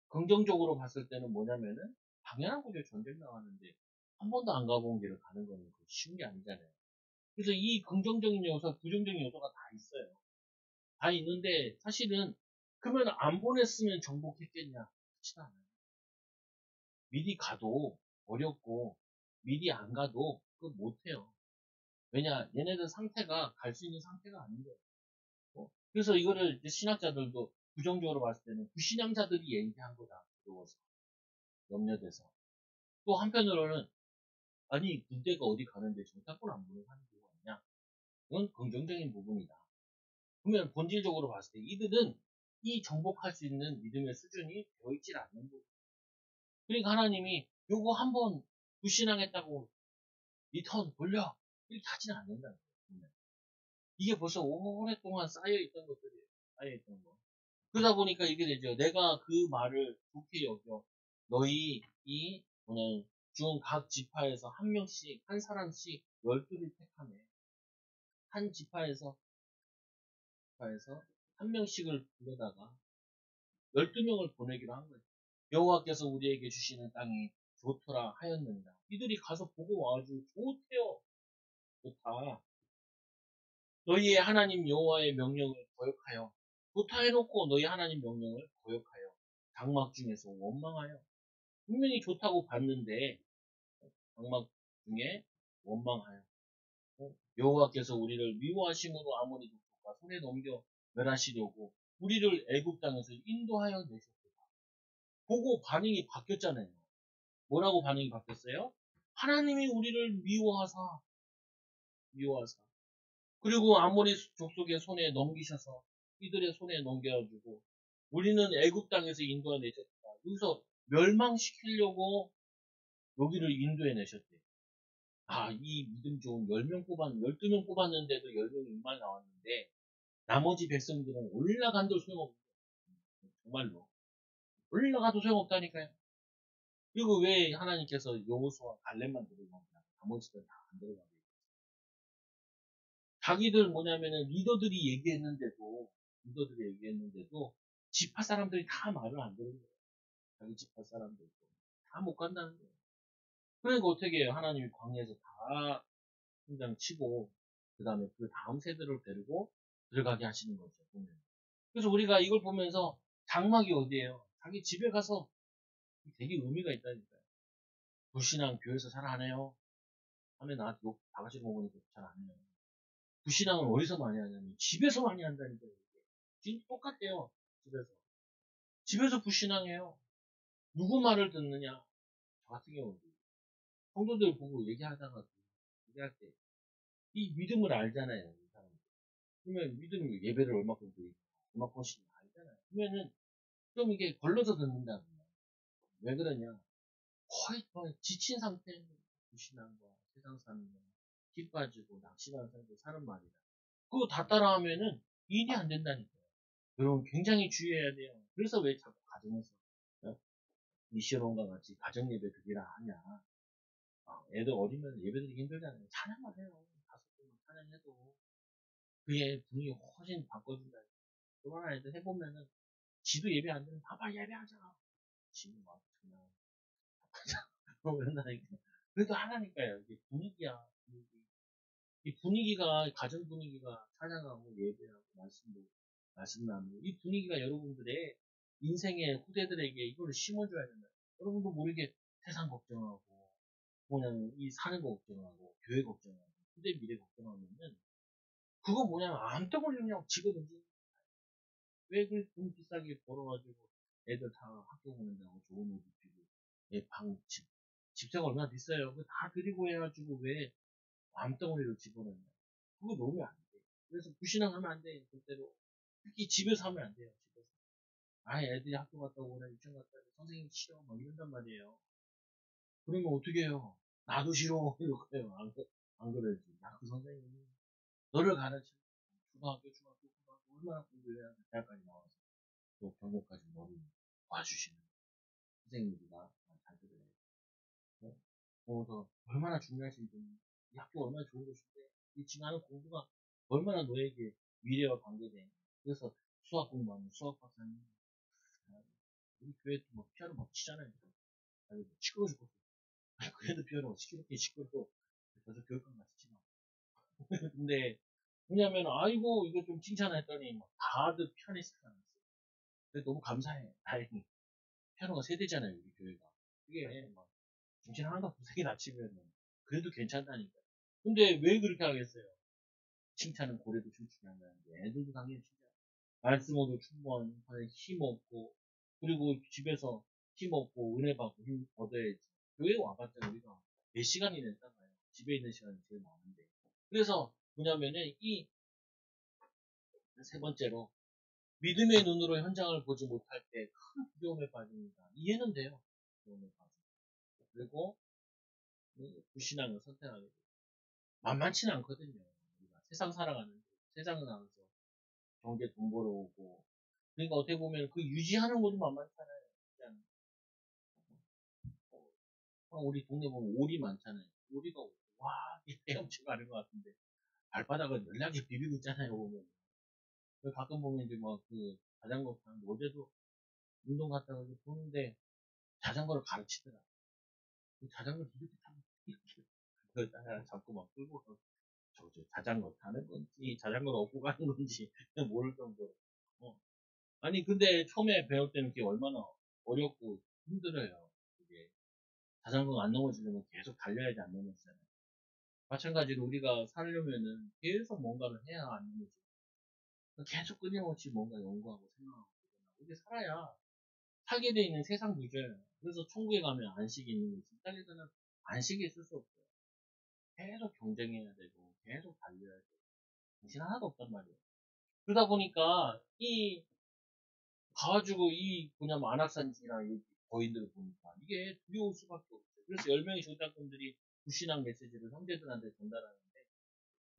긍정적으로 봤을 때는 뭐냐면은, 당연한 거죠. 전쟁 나가는데 한 번도 안 가본 길을 가는 거는 쉬운 게 아니잖아요. 그래서 이 긍정적인 요소, 부정적인 요소가 다 있어요. 다 있는데 사실은, 그러면 안 보냈으면 정복했겠냐? 그렇지 않아요. 미리 가도 어렵고, 미리 안 가도 그거 못해요. 왜냐, 얘네들 상태가 갈 수 있는 상태가 아닌 거예요. 그래서 이거를 이제 신학자들도 부정적으로 봤을 때는 불신앙자들이 얘기한 거다. 그러고서 염려돼서. 또 한편으로는, 아니 군대가 어디 가는데 정탐꾼 안 보내고 하는 경우가 있냐? 그건 긍정적인 부분이다. 그러면 본질적으로 봤을 때 이들은 이 정복할 수 있는 믿음의 수준이 되어 있질 않는 거예요. 그러니까 하나님이 요거 한번 불신앙했다고 리턴 돌려 이렇게 하지는 않는다는 거예요. 이게 벌써 오랫동안 쌓여있던 것들이에요. 쌓여있던 거. 그러다 보니까 이게 되죠. 내가 그 말을 좋게 여겨. 너희 뭐냐, 중 각 지파에서 한 명씩, 한 사람씩 12를 택하네. 한 지파에서 한 명씩을 불러다가 12명을 보내기로 한 거예요. 여호와께서 우리에게 주시는 땅이 좋더라 하였느니라. 이들이 가서 보고 와가지고 좋대요. 좋다. 너희의 하나님 여호와의 명령을 거역하여, 좋다 해놓고 너희 하나님 명령을 거역하여 장막 중에서 원망하여. 분명히 좋다고 봤는데 장막 중에 원망하여, 여호와께서 우리를 미워하심으로 아모리 족속과 손에 넘겨 멸하시려고 우리를 애굽 땅에서 인도하여 내셨다. 보고 반응이 바뀌었잖아요. 뭐라고 반응이 바뀌었어요? 하나님이 우리를 미워하사 그리고 아모리 족속의 손에 넘기셔서 이들의 손에 넘겨주고 우리는 애굽 땅에서 인도해 내셨다. 여기서 멸망시키려고 여기를 인도해 내셨대요. 아, 이 믿음 좋은 12명 뽑았는데도 10명이 이말 나왔는데, 나머지 백성들은 올라간도 소용없고, 정말로. 올라가도 소용없다니까요. 그리고 왜 하나님께서 여호수아 갈렙만 들어가냐? 나머지들은 다 안 들어가고. 자기들 뭐냐면은 리더들이 얘기했는데도 지파 사람들이 다 말을 안 듣는 거예요. 자기 지파 사람들 다 못 간다는 거예요. 그러니까 어떻게 해요? 하나님이 광야에서 다 현장 치고 그 다음에 그 다음 세대를 데리고 들어가게 하시는 거죠. 보면. 그래서 우리가 이걸 보면서 장막이 어디예요? 자기 집에 가서 되게 의미가 있다니까요. 불신앙 교회에서 잘 안 해요. 하면 나한테 욕 바가지 먹으니까 잘 안 해요. 불신앙을 어디서 많이 하냐면 집에서 많이 한다니까요. 진짜 똑같대요. 집에서. 집에서 불신앙해요. 누구 말을 듣느냐? 저 같은 경우는 성도들 보고 얘기하다가 얘기할 때 이 믿음을 알잖아요. 이 사람. 그러면 믿음을 예배를 얼마큼 드리고 얼마큼씩 알잖아요. 그러면은 좀 이게 걸러서 듣는다. 왜 그러냐? 거의 지친 상태에 불신앙과 세상 사는 거, 기 빠지고 낙심하는 사람들 사는 말이다. 그거 다 따라하면은 일이 안 된다니까요. 여러분 굉장히 주의해야 돼요. 그래서 왜 자꾸 가정에서 어? 미시론과 같이 가정 예배 드리라 하냐? 애들 어리면 예배 드리기 힘들잖아요. 찬양만 해요. 5분만 찬양해도 그게 분위기 훨씬 바꿔준다. 그런 애들 해보면은 지도 예배 안 되면 봐봐 예배하자. 지금 막 그냥 그런다니까. 그래도 하나니까요. 이게 분위기야. 분위기. 이 분위기가 가정 분위기가 찬양하고 예배하고 말씀 나누고 이 분위기가 여러분들의 인생의 후대들에게 이걸 심어줘야 된다. 여러분도 모르게 세상 걱정하고 뭐냐면 이 사는 거 걱정하고 교회 걱정하고 후대 미래 걱정하면은 그거 뭐냐면 암덩어리 그냥 집어던지는 왜 돈 비싸게 벌어가지고 애들 다 학교 보낸다고 좋은 옷 입히고 집세가 얼마나 비싸요. 그거 다 드리고 해가지고 왜 암덩어리로 집어넣냐. 그거 놓으면 안 돼. 그래서 불신앙하면 안 돼. 절대로. 특히 집에서 하면 안 돼요. 집에서. 애들이 학교 갔다 오거나 유치원 갔다 오고 선생님 싫어. 막 이런단 말이에요. 그러면 어떻게 해요? 나도 싫어. 이렇게요. 안 그러지. 나 그 선생님이 너를 가르쳐. 중학교, 얼마나 공부해야 대학까지 나와서 또 경력까지 너를 봐주시는 선생님들이나 잘 들어야 돼. 더 얼마나 중요하신지, 이 학교 얼마나 좋은 곳인데, 이 지나는 공부가 얼마나 너에게 미래와 관계돼. 그래서 수학 공부하는 수학 박사님, 우리 교회 뭐 피아노 막 치잖아요. 시끄러워 죽겠어. 그래도 피아노 시끄럽게 시끄러워. 저도 교육감 같이 치나. 근데, 왜냐면, 아이고, 이거 좀 칭찬했더니, 막 다들 피아니스트가 나왔어요. 근데 너무 감사해. 다행히. 피아노가 세대잖아요, 우리 교회가. 그게, 막, 정신 하나가 구색이 낮추면 그래도 괜찮다니까. 근데 왜 그렇게 하겠어요? 칭찬은 고래도 춤추게 한다는데 애들도 당연히 진짜 말씀으로 충분한 힘없고 그리고 집에서 힘없고 은혜 받고 힘 얻어야지. 교회 와봤자 우리가 몇 시간이나 있다가요. 집에 있는 시간이 제일 많은데. 그래서 뭐냐면은 이 세 번째로 믿음의 눈으로 현장을 보지 못할 때 큰 두려움에 빠집니다. 이해는 돼요. 두려움에 빠져. 그리고 불신앙을 선택하게 돼요. 만만치는 않거든요. 우리가 세상 살아가는데 세상을 나가서 경제 돈 벌어오고 그러니까 어떻게 보면 그 유지하는 것도 만만찮아요. 그냥 우리 동네 보면 오리 많잖아요. 오리가 와 헤엄치고 가는 것 같은데 발바닥을 연락이 비비고 있잖아요. 보면 가끔 보면 이제 막 그 자전거 타는데 어제도 운동 갔다가 보는데 자전거를 가르치더라. 그 자전거 이렇게 타고 이렇게 그걸 따라 자꾸 막 끌고 가고 저 자전거 타는 건지 자전거를 업고 가는 건지 모를 정도로 아니 근데 처음에 배울 때는 그게 얼마나 어렵고 힘들어요. 그게 자전거가 안 넘어지려면 계속 달려야지 안 넘어지잖아요. 마찬가지로 우리가 살려면은 계속 뭔가를 해야 안 넘어지고 계속 끊임없이 뭔가 연구하고 생각하고 우리 살아야 살게 돼 있는 세상 구조예요. 그래서 천국에 가면 안식이 있는 거지. 이 땅에서는 안식이 있을 수 없어요. 계속 경쟁해야 되고 계속 달려야 되고 정신 하나도 없단 말이에요. 그러다 보니까 이 가가지고 이 뭐냐면 안악산지나 이 거인들을 보니까 이게 두려울 수밖에 없어요. 그래서 10명의 조작꾼들이 불신앙 메시지를 형제들한테 전달하는데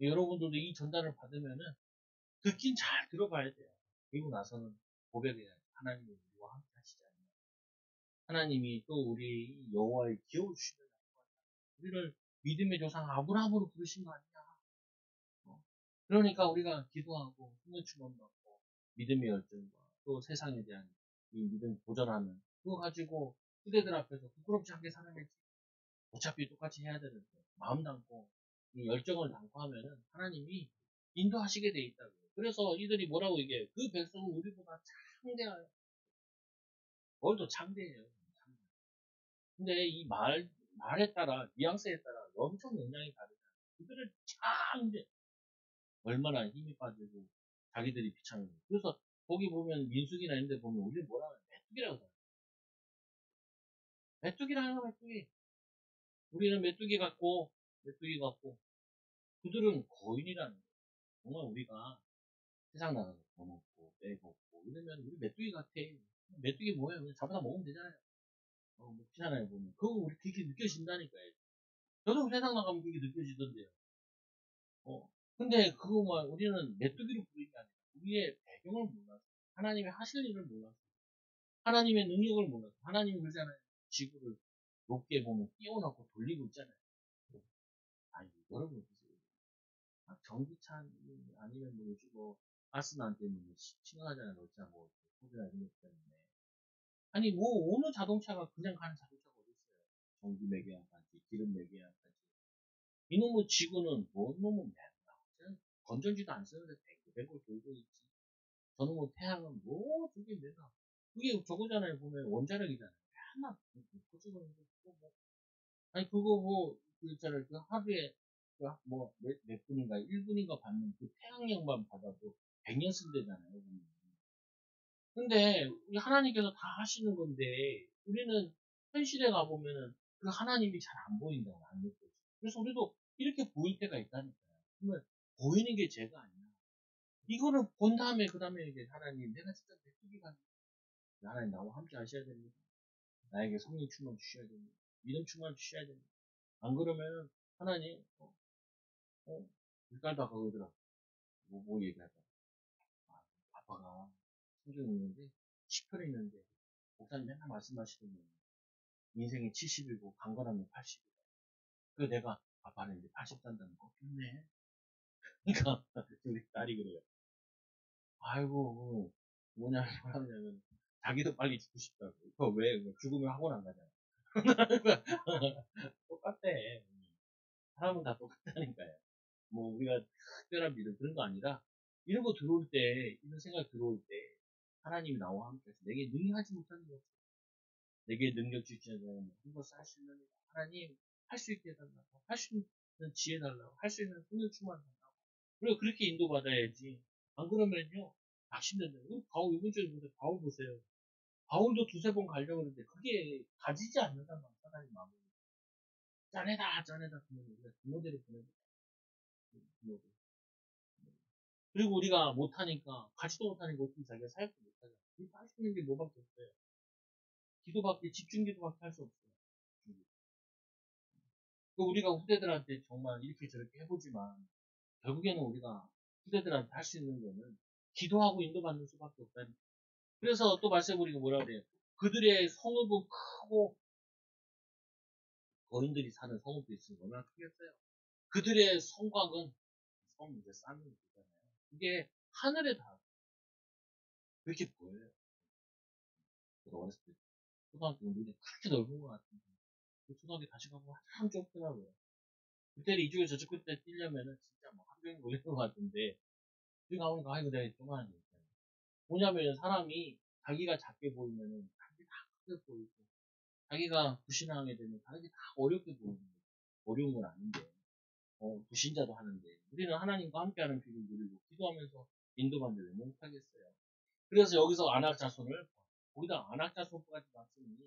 여러분들도 이 전달을 받으면은 듣긴 잘 들어봐야 돼요. 그리고 나서는 고백해야 돼. 하나님이 우리와 함께 하시잖아요. 하나님이 또 우리 여호와의 기억을 주시면 우리를 믿음의 조상 아브라함으로 부르신 거 아니냐. 그러니까 우리가 기도하고 hum을 충만받고 믿음의 열정과 또 세상에 대한 이 믿음 도전하는 그거 가지고 후대들 앞에서 부끄럽지 않게 살아내지. 어차피 똑같이 해야 되는데 마음 담고 이 열정을 담고 하면은 하나님이 인도하시게 돼 있다고. 그래서 이들이 뭐라고 얘기해요? 그 백성은 우리보다 창대해요. 뭘 더 창대해요. 근데 이 말에 따라 뉘앙스에 따라 엄청 영향이 다르잖아요. 그들은 창대 얼마나 힘이 빠지고 자기들이 비참해요. 그래서 거기 보면 민숙이나 이런 데 보면 우리 뭐라 하냐 메뚜기라고 하잖아요. 메뚜기라는 거 메뚜기. 우리는 메뚜기 같고 그들은 거인이라는 거예요. 정말 우리가 세상 나가서 돈 없고 빼먹고 이러면 우리 메뚜기 같아. 메뚜기 뭐예요? 그냥 잡아다 먹으면 되잖아요. 먹잖아요 보면. 그거 우리 그렇게 느껴진다니까요. 저도 세상 나가면 그게 느껴지던데요. 근데 그거만 우리는 메뚜기로 부르는 게 아니라 우리의 배경을 몰라서 하나님의 하실 일을 몰라서 하나님의 능력을 몰라서 하나님이 그러잖아요. 지구를 높게 보면 띄워놓고 돌리고 있잖아요. 아니 여러분 전기차 아니면 뭐 요즘 뭐 가스나한테 뭐 심각하잖아요. 러시아 뭐 소비나 이런 것 때문에 아니 뭐 어느 자동차가 그냥 가는 자동차가 어디 있어요? 전기 매개화까지 기름 매개화까지 이놈의 지구는 뭐 놈은 맨날 건전지도 안 쓰는데 뱅글뱅글 돌고 있지. 저놈의 태양은 뭐 저게 맨날 그게 저거잖아요. 보면 원자력이잖아요. 맨날 터지고 있는 거 뭐. 아니 그거 뭐 그 있잖아요. 그 하루에 몇 분인가 1분인가 받는 그 태양력만 받아도 100년 쓴대잖아요. 보면. 근데 우리 하나님께서 다 하시는 건데 우리는 현실에 가보면은 그 하나님이 잘 안 보인다고 안 느껴져. 그래서 우리도 이렇게 보일 때가 있다니까요. 그러면 보이는 게 죄가 아니야. 이거를 본 다음에 그 다음에 이제 하나님 내가 진짜 메뚜기가 하나님 나와 함께 하셔야 됩니다. 나에게 성령 충만 주셔야 됩니다. 믿음 충만 주셔야 됩니다. 안 그러면 하나님 일달도 아까 그러더라. 뭐 얘기하다. 아, 아빠가 성경이 있는데 10편이 있는데 목사님 맨날 말씀하시더니 인생이 70이고 강건하면 80이고 그 내가 아빠는 이제 80 산다는 거 좋네. 그러니까 우리 딸이 그래요. 아이고 뭐냐면 자기도 빨리 죽고 싶다고. 그거 왜 죽으면 학원 안 가잖아. 똑같아. 사람은 다 똑같다니까요. 뭐 우리가 특별한 믿음 그런 거 아니라 이런 거 들어올 때 이런 생각 들어올 때 하나님이 나와 함께해서 내게 능력하지 못하는 거 내게 능력 주시는 한것을 할 수 있는 하나님 할 수 있게 해달라고 할 수 있는 지혜 달라고 할 수 있는 손을 충만 달라고 그리고 그렇게 인도받아야지 안 그러면요 낙심된다. 바울 이번 주에 보세요. 바울 보세요. 바울도 두세 번 가려고 했는데 그게 가지지 않는단 말이야. 사단이 마음을 짜내다 그러면 우리가 부모들을 보내고 부모들 그리고 우리가 못하니까 가지도 못하니까 어떻게 자기가 사역도 못하잖아. 우리가 할 수 있는 게 뭐밖에 없어요. 기도밖에 집중 기도밖에 할 수 없어요. 그 우리가 후대들한테 정말 이렇게 저렇게 해보지만 결국에는 우리가 후대들한테 할 수 있는 거는 기도하고 인도받는 수밖에 없다니. 그래서 또 말세보리가 뭐라 그래요? 그들의 성읍은 크고 거인들이 사는 성읍도 있으면 얼마나 크겠어요. 그들의 성곽은 성 이제 쌓는 거잖아요. 이게 하늘에 다 그렇게 보여요. 제가 어렸을 때 초등학교 눈이 그렇게 넓은 것 같은데 그 초등학교 다시 가보면 참 좁더라고요. 그때는 이쪽에 저쪽 끝에 뛰려면은 진짜 뭐 한 병이 걸릴 것 같은데 여기 가보니까 아이고 내가 조그만 게 있잖아요. 뭐냐면 사람이 자기가 작게 보이면은 다른 게다 크게 보이고 자기가 불신앙하게 되면 다른 게 다 어렵게 보이는 거예요. 어려운 건 아닌데 불신자도 하는데 우리는 하나님과 함께하는 길을 누리고 기도하면서 인도받는 왜 못하겠어요. 그래서 여기서 안악자손을 거기다 안악자손까지 봤으니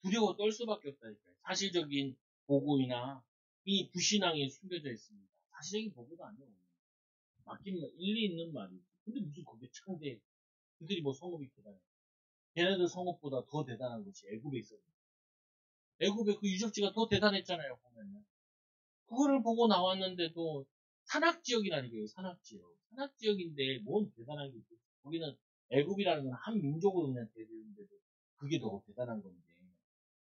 두려워 떨 수밖에 없다니까요. 사실적인 보고이나 이 불신앙이 숨겨져 있습니다. 사실적인 보고도 아니에요. 맞긴 일리 있는 말이지. 근데 무슨 그게 창대 그들이 뭐 성읍이 대단해. 걔네들 성읍보다 더 대단한 것이 애굽에 있었는데 애굽의 그 유적지가 더 대단했잖아요. 보면은 그거를 보고 나왔는데도 산악지역이라니까요. 산악지역. 산악지역인데 뭔 대단한 게 있겠어. 거기는 애굽이라는 건 한 민족으로 그냥 되는데도 그게 더 대단한 건데.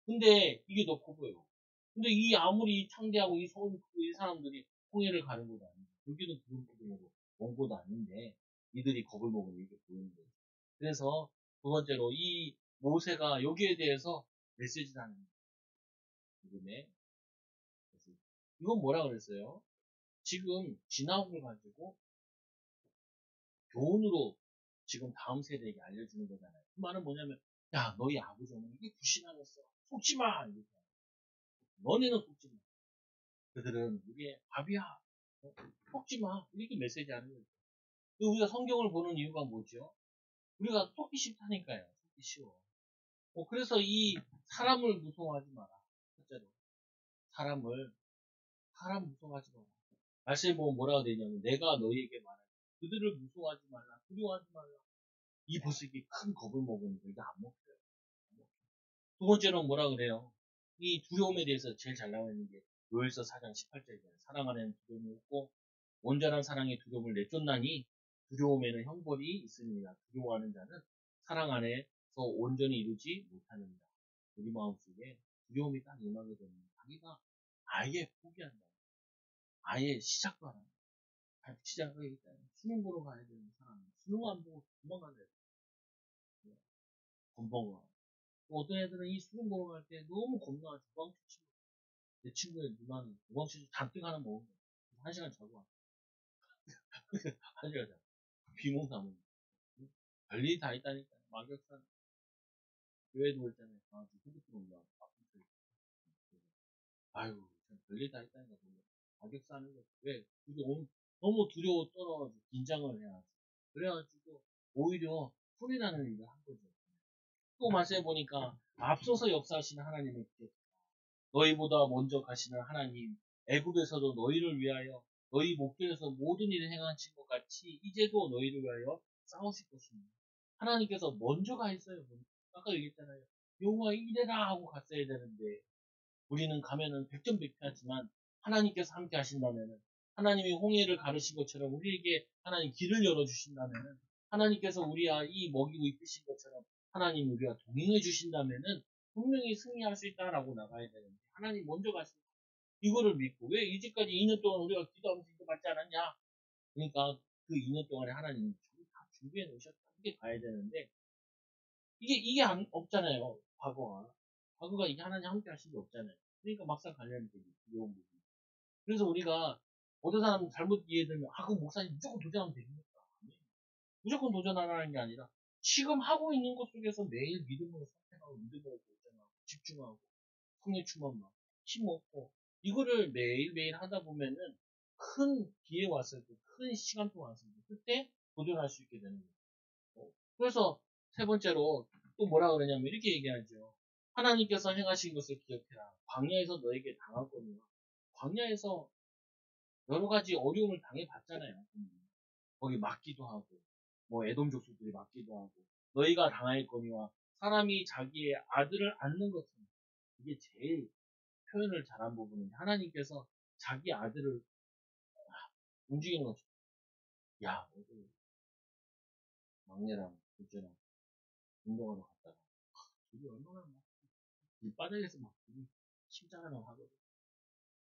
근데 이게 더 커 보여. 근데 이 아무리 창대하고 이 사람들이 홍해를 가는 것도 아니고 여기는 그런 곳이고 먼 곳도 아닌데 이들이 겁을 먹으면 이게 보이는 거예요. 그래서 두 번째로 이 모세가 여기에 대해서 메시지를 하는 거예요. 지금의 이건 뭐라 그랬어요? 지금 지나온 걸 가지고 교훈으로 지금 다음 세대에게 알려주는 거잖아요. 그 말은 뭐냐면, 야, 너희 아버지 어머니 이게 불신하겠어. 속지 마! 이렇게. 너네는 속지 마. 그들은 우리의 밥이야. 속지 마. 이렇게 메시지 하는 거죠. 우리가 성경을 보는 이유가 뭐죠? 우리가 속기 싫다니까요. 속기 쉬워. 그래서 이 사람을 무서워하지 마라. 첫째로. 사람을, 사람 무서워하지 마라. 말씀에 보면 뭐라고 되냐면, 내가 너희에게 말하지. 그들을 무서워하지 말라. 두려워하지 말라. 이 벌써 이게 큰 겁을 먹으니까 이게 안 먹혀요. 두 번째는 뭐라 그래요? 이 두려움에 대해서 제일 잘 나와 있는 게 요엘서 4장 18절이잖아요. 사랑 안에는 두려움이 없고 온전한 사랑이 두려움을 내쫓나니 두려움에는 형벌이 있습니다. 두려워하는 자는 사랑 안에서 온전히 이루지 못하느니라. 우리 마음속에 두려움이 딱 임하게 되면 자기가 아예 포기한다. 아예 시작도 안 한다. 시작하기 때문에 수능 보러 가야 되는 사람은 수능 안 보고 도망가야 돼. 건방가. 어떤 애들은 이 수능 보러 갈 때 너무 겁나 도망치고 내 친구의 누나는 도망치고 잔뜩 하나 먹은 거야. 한 시간 자고 왔어. 한 시간 자고. 비몽사몽. 별일이 다 있다니까. 막역산 교회도 있잖아요. 강아지 후드티로 올라와서 아유, 참 별일 다 있다니까. 막역사는 거. 왜? 너무 두려워 떨어가지고 긴장을 해야지. 그래가지고 오히려 풀이 나는 일을 한 거죠. 또 말씀해 보니까 앞서서 역사하시는 하나님을 기억. 너희보다 먼저 가시는 하나님, 애굽에서도 너희를 위하여 너희 목전에서 모든 일을 행하신 것 같이 이제도 너희를 위하여 싸우실 것입니다. 하나님께서 먼저 가 있어요. 아까 얘기했잖아요. 여호와 이래라 하고 갔어야 되는데 우리는 가면은 백전백패하지만 하나님께서 함께 하신다면은 하나님이 홍해를 가르신 것처럼 우리에게 하나님 길을 열어주신다면은 하나님께서 우리와 이 먹이고 이끄신 것처럼 하나님 우리와 동행해 주신다면은 분명히 승리할 수 있다라고 나가야 되는데 하나님 먼저 가신 이거를 믿고 왜 이제까지 2년 동안 우리가 기도하면서 이거 받지 않았냐? 그러니까 그 2년 동안에 하나님이 다 준비해 놓으셨다. 이게 가야 되는데 이게 없잖아요. 과거가 이게 하나님 함께 하신 게 없잖아요. 그러니까 막상 가려는 게 두려운 부분. 그래서 우리가 어떤 사람 잘못 이해되면 그 목사님 무조건 도전하면 되겠다. 무조건 도전하라는 게 아니라 지금 하고 있는 것 속에서 매일 믿음으로 선택하고 믿음으로 결정하고 집중하고 성령 충만만 힘없고 이거를 매일매일 하다 보면은 큰 기회 왔을 때, 큰 시간 동안 왔을 때 그때 도전할 수 있게 되는 거예요. 그래서 세 번째로 또 뭐라 그러냐면 이렇게 얘기하죠. 하나님께서 행하신 것을 기억해라. 광야에서 너에게 당하거든요. 광야에서 여러 가지 어려움을 당해봤잖아요. 거기 맞기도 하고, 뭐 애돔 족속들이 맞기도 하고, 너희가 당하였거니와 사람이 자기의 아들을 낳는 것은 이게 제일 표현을 잘한 부분인데 하나님께서 자기 아들을 움직이는 거죠. 야, 너도 막내랑 둘째랑 운동하러 갔다가 둘이 얼마나 막 길바닥에서 막 둘이 심장하러 하거든.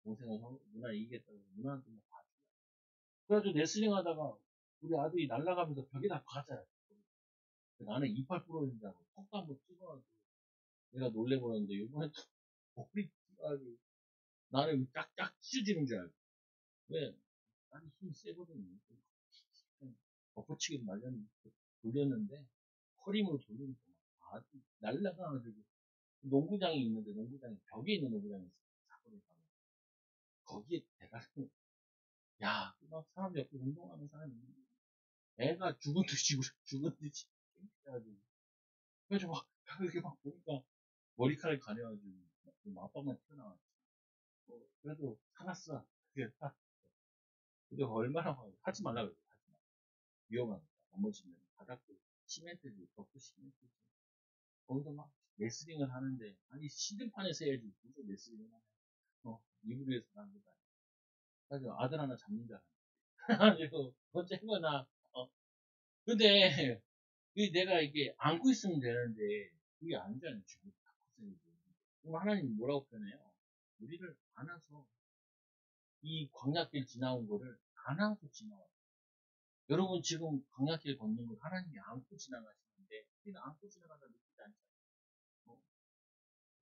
동생은 누나 이기겠다고 누나한테 막 봐주고. 그래가지고 레슬링 하다가 우리 아들이 날아가면서 벽에다 박았잖아요. 나는 이빨 부러진다고 턱도 한번 찍어가지고 내가 놀래보는데 이번에 머리 찍어가지고 나는 쫙쫙 찢어지는 줄 알고 왜? 나는 힘이 세거든요. 엎어치기 말렸는데 돌렸는데 허리으로 돌리니까 날라가가지고 농구장이 있는데 농구장이 벽에 있는 농구장이 있어 사거리 가면 거기에 대가리 야막 사람 옆에 운동하는 사람이 있는데 애가 죽은 듯이 죽은 듯이 해가지고 그래서 막 이렇게 막 보니까 머리카락이 가려가지고 아빠만 튀어나왔지. 그래도 살았어. 그게 근데 얼마나 하지 말라 그랬어. 하지 마. 위험하니까 넘어지면 바닥도 시멘트지 벽도 시멘트지 거기서 막 레슬링을 하는데 아니 시드판에서 해야지 무슨 레슬링을 하냐. 이불에서 하는 거다. 그래서 아들 하나 잡는 줄 알았네. 그래가지고 어쨌거나 근데 내가 이게 안고 있으면 되는데 그게 아니잖아요. 지금 다 컸으니까. 그럼 하나님 뭐라고 표현해요? 우리를 안아서 이 광야길 지나온 거를 안아서 지나와. 여러분 지금 광야길 걷는 걸 하나님이 안고 지나가시는데 우리는 안고 지나가다 느끼지 않잖아요. 어,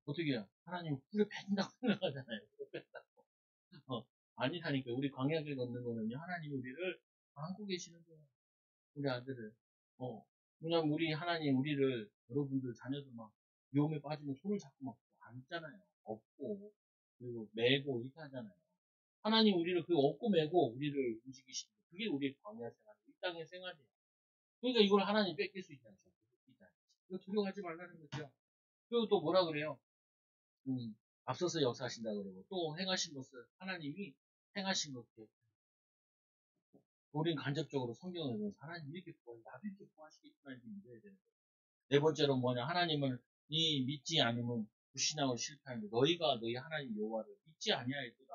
어떻게 해요? 하나님 꿀에 뺀다고 생각하잖아요. 꿀에 뺀다고. 아니라니까. 우리 광야길 걷는 거는요. 하나님이 우리를 안고 계시는 거예요. 우리 아들을. 어, 왜냐면 우리 하나님 우리를 여러분들 자녀들 막 위험에 빠지면 손을 잡고 막 안잖아요. 업고 그리고 메고 이렇게 하잖아요. 하나님 우리를 그 업고 메고 우리를 움직이시는 거. 그게 우리의 광야 생활, 이 땅의 생활이에요. 그러니까 이걸 하나님 뺏길 수 있지 않죠. 이거 두려워하지 말라는 거죠. 그리고 또 뭐라 그래요? 앞서서 역사하신다 그러고 또 행하신 것을 하나님이 행하신 것들 우린 간접적으로 성경을 보면서 하나님 이렇게 구하시 나도 이렇게 구하시겠구나 이렇게 믿어야 되는 거예요. 네 번째로 뭐냐 하나님을 이 믿지 않으면 불신하고 실패하는데 너희가 너희 하나님 여호와를 믿지 아니하였도다.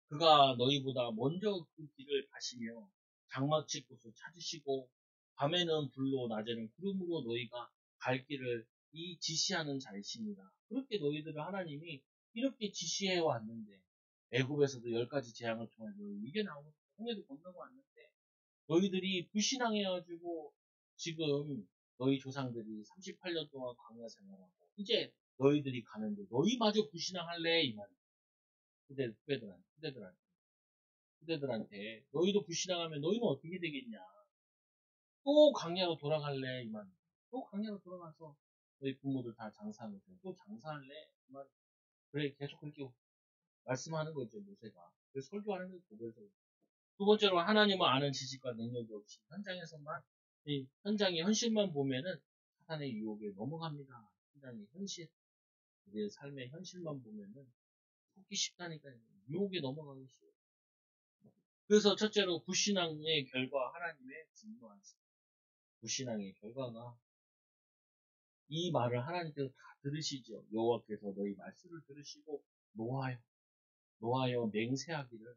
그가 너희보다 먼저 그 길을 가시며 장막칠 곳을 찾으시고 밤에는 불로 낮에는 구름으로 너희가 갈 길을 이 지시하는 자이십니다. 그렇게 너희들을 하나님이 이렇게 지시해 왔는데 애굽에서도 10가지 재앙을 통해서 이게 나오고 홍해도 건너고 왔는데 너희들이 불신앙해가지고 지금 너희 조상들이 38년 동안 광야 생활하고 이제 너희들이 가는데 너희마저 불신앙할래 이 말이야. 후대들한테 너희도 불신앙하면 너희는 어떻게 되겠냐. 또 광야로 돌아갈래 이 말이야. 또 광야로 돌아가서 너희 부모들 다 장사하고 또 장사할래 이 말이야. 그래 계속 그렇게 말씀하는 거죠 모세가. 그래서 설교하는 거예요 고별서. 두 번째로 하나님을 아는 지식과 능력이 없이 현장에서만 이 현장의 현실만 보면은 사탄의 유혹에 넘어갑니다. 현장의 현실, 우리의 삶의 현실만 보면은 속기 쉽다니까요. 유혹에 넘어가기 쉬워요. 그래서 첫째로 불신앙의 결과 하나님의 진노하심. 불신앙의 결과가 이 말을 하나님께서 다 들으시죠. 여호와께서 너희 말씀을 들으시고 노하여 맹세하기를